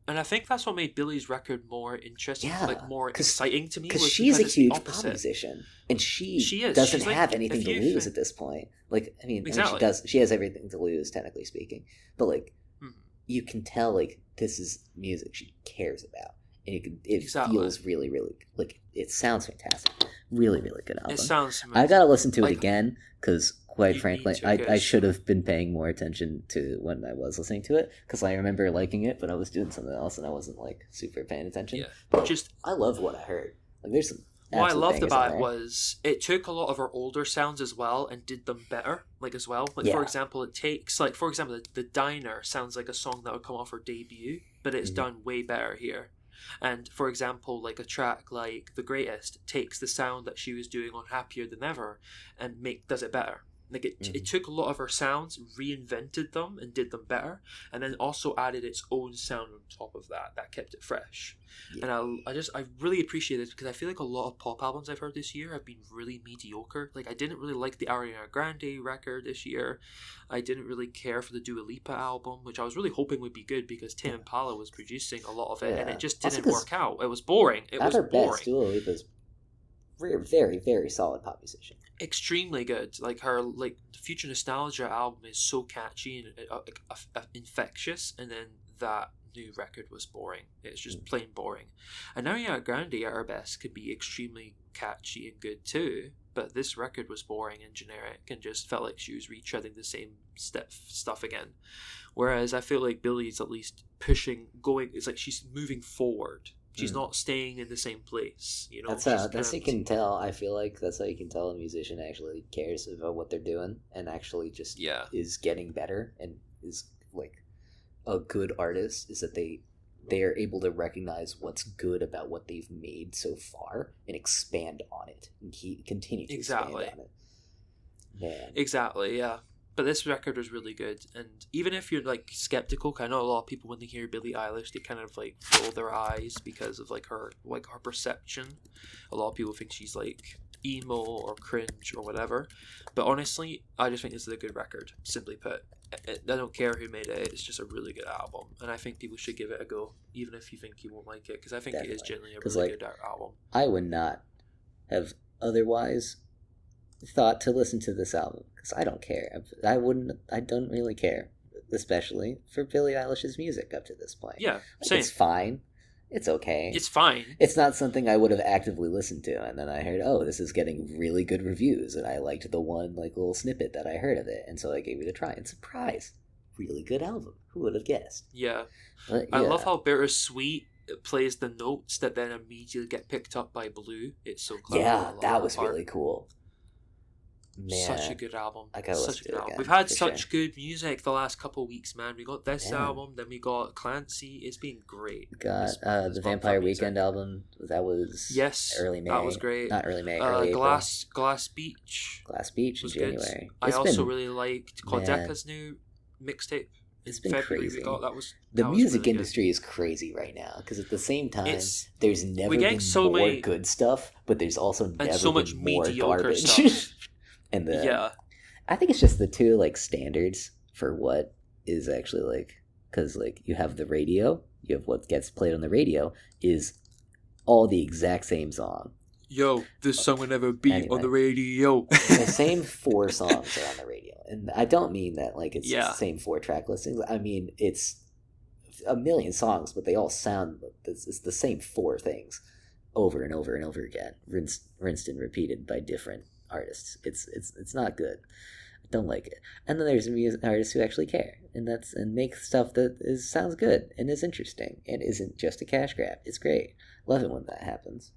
And I think that's what made Billy's record more interesting, like more exciting to me. Because she's a huge pop musician, and she doesn't have anything to lose at this point. Like, I mean, she does. She has everything to lose, technically speaking. But like, you can tell like this is music she cares about, and it feels really, really like it sounds fantastic. Really, really good album. It sounds amazing. I gotta listen to it again because. Quite frankly, I should have been paying more attention to when I was listening to it, because I remember liking it, but I was doing something else and I wasn't like super paying attention. Yeah, but I love what I heard. Like, there's some. What I loved about it was it took a lot of her older sounds as well and did them better, like as well. Like for example, the Diner sounds like a song that would come off her debut, but it's done way better here. And for example, like a track like The Greatest takes the sound that she was doing on Happier Than Ever and does it better. Like it took a lot of her sounds, reinvented them, and did them better, and then also added its own sound on top of that kept it fresh. Yeah. And I really appreciate this because I feel like a lot of pop albums I've heard this year have been really mediocre. Like I didn't really like the Ariana Grande record this year. I didn't really care for the Dua Lipa album, which I was really hoping would be good because Tame Impala was producing a lot of it, and it just didn't work out. It was boring. It was boring. Best, Dua Lipa's very, very solid pop musician. Extremely good. Like her, like Future Nostalgia album is so catchy and infectious, and then that new record was boring. It's just plain boring. And Ariana Grande at her best could be extremely catchy and good too, but this record was boring and generic and just felt like she was retreading the same stuff again. Whereas I feel like Billie's at least it's like she's moving forward. She's not staying in the same place, you know. That's you can tell. I feel like that's how you can tell a musician actually cares about what they're doing and actually just is getting better and is like a good artist. Is that they are able to recognize what's good about what they've made so far and expand on it and continue to expand on it. Man. Exactly. Yeah. But this record was really good, and even if you're like skeptical, I know a lot of people when they hear Billie Eilish, they kind of like roll their eyes because of her perception. A lot of people think she's like emo or cringe or whatever, but honestly, I just think this is a good record. Simply put, I don't care who made it; it's just a really good album, and I think people should give it a go, even if you think you won't like it, because I think it is genuinely a really good album. I would not have otherwise thought to listen to this album because I don't care. I don't really care, especially for Billie Eilish's music up to this point. Yeah, same. It's fine. It's okay. It's fine. It's not something I would have actively listened to, and then I heard, oh, this is getting really good reviews, and I liked the one like little snippet that I heard of it, and so I gave it a try. And surprise, really good album. Who would have guessed? Yeah. I love how Bittersweet plays the notes that then immediately get picked up by Blue. It's so clever. Yeah, that was really cool. Man, such a good album. I gotta listen to it again. We've had such good music the last couple of weeks, man. We got this album, then we got Clancy. It's been great. We got the Vampire Weekend album. That was early May. That was great. Not early May, early Glass Beach. Glass Beach in January. I also really liked Claudecca's new mixtape. It's been crazy. The music really industry is crazy right now because at the same time, there's never been more good stuff, but there's also never so much been more garbage. Stuff. And I think it's just the two like standards for what is actually like, because like you have the radio, you have what gets played on the radio is all the exact same song. Yo, this song will never be on the radio. The same 4 songs are on the radio, and I don't mean that like it's the same 4 track listings. I mean it's a million songs, but they all sound it's the same 4 things over and over and over again, rinsed and repeated by different artists. It's not good. I don't like it. And then there's music artists who actually care and make stuff that sounds good and is interesting and isn't just a cash grab. It's great. Love it when that happens.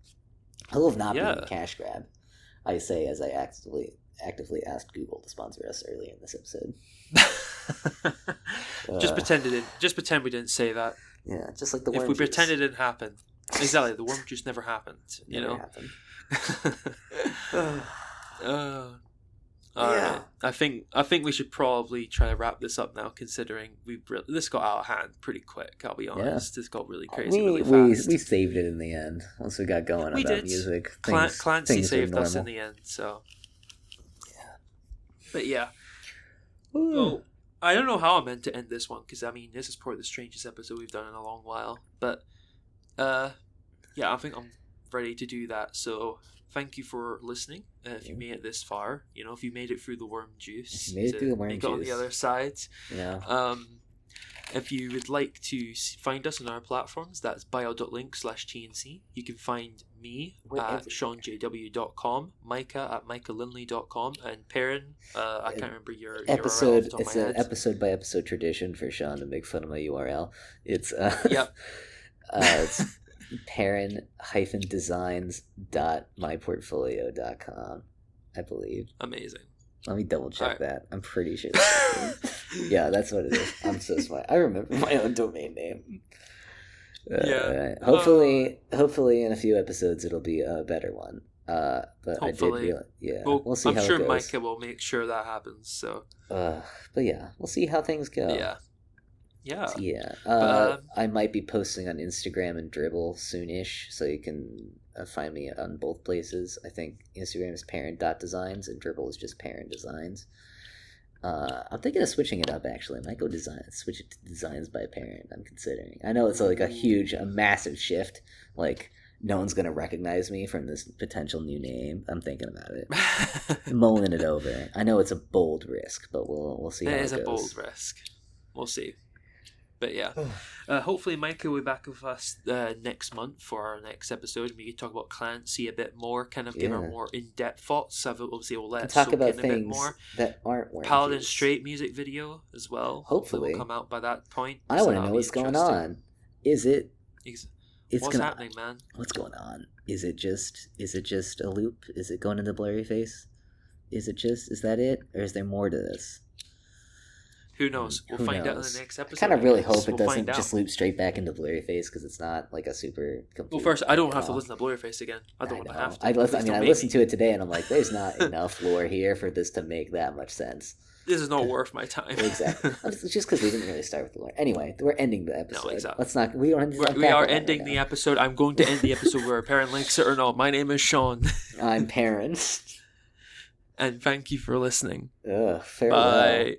I love not being a cash grab. I say as I actively asked Google to sponsor us earlier in this episode. Just pretend we didn't say that. Yeah, just like the worm If we juice. pretend it didn't happen. Exactly, the worm juice never happened. Never happened. All right. I think we should probably try to wrap this up now, considering this got out of hand pretty quick. I'll be honest, this got really crazy, really fast. We saved it in the end once we got going about music. Clancy saved us in the end, so yeah. But yeah, well, I don't know how I meant to end this one because I mean this is probably the strangest episode we've done in a long while. But yeah, I think I'm ready to do that. So. Thank you for listening. If you made it this far, if you made it through the worm juice, you made it through the worm juice, on the other side. Yeah. If you would like to find us on our platforms, that's bio.link/TNC. You can find me at SeanJW.com, Micah at MicahLinley.com, and Perrin, I can't remember your episode. URL It's an episode by episode tradition for Sean to make fun of my URL. It's it's Perrin-designs.myportfolio.com, I believe. Amazing. Let me double check that. I'm pretty sure that's yeah, that's what it is. I'm so smart. I remember my own domain name. Hopefully in a few episodes it'll be a better one. But hopefully. We'll see. I'm how sure it goes. Micah will make sure that happens. So. But yeah, we'll see how things go. Yeah. I might be posting on Instagram and Dribble soonish, so you can find me on both places. I think Instagram is Perrin.designs and Dribble is just Perrin Designs. I'm thinking of switching it up, actually. I might go switch it to Designs by Perrin. I'm considering. I know it's like a massive shift. Like, no one's going to recognize me from this potential new name. I'm thinking about it. Mulling it over. I know it's a bold risk, but we'll see how it goes. It is a bold risk. We'll see. But yeah, hopefully Micah will be back with us next month for our next episode. We can talk about Clancy a bit more, kind of give our more in-depth thoughts. Obviously, we'll let talk about things a bit more. That aren't Paladin Straight music video as well. Hopefully, will come out by that point. I want to know what's going on. Is it? What's happening, man? What's going on? Is it just a loop? Is it going into blurry face? Is that it, or is there more to this? Who knows? We'll find out in the next episode. I kind of really hope it doesn't just loop straight back into Blurryface, because it's not like a super complete. Well, first, I don't have to listen to Blurryface again. I don't have to. I listened to it today, and I'm like, there's not enough lore here for this to make that much sense. This is not worth my time. Exactly. It's just because we didn't really start with the lore. Anyway, we're ending the episode. No, exactly. Let's not. We are ending the episode. I'm going to end the episode where Perrin links it or not. My name is Sean. I'm Perrin. And thank you for listening. Farewell. Bye.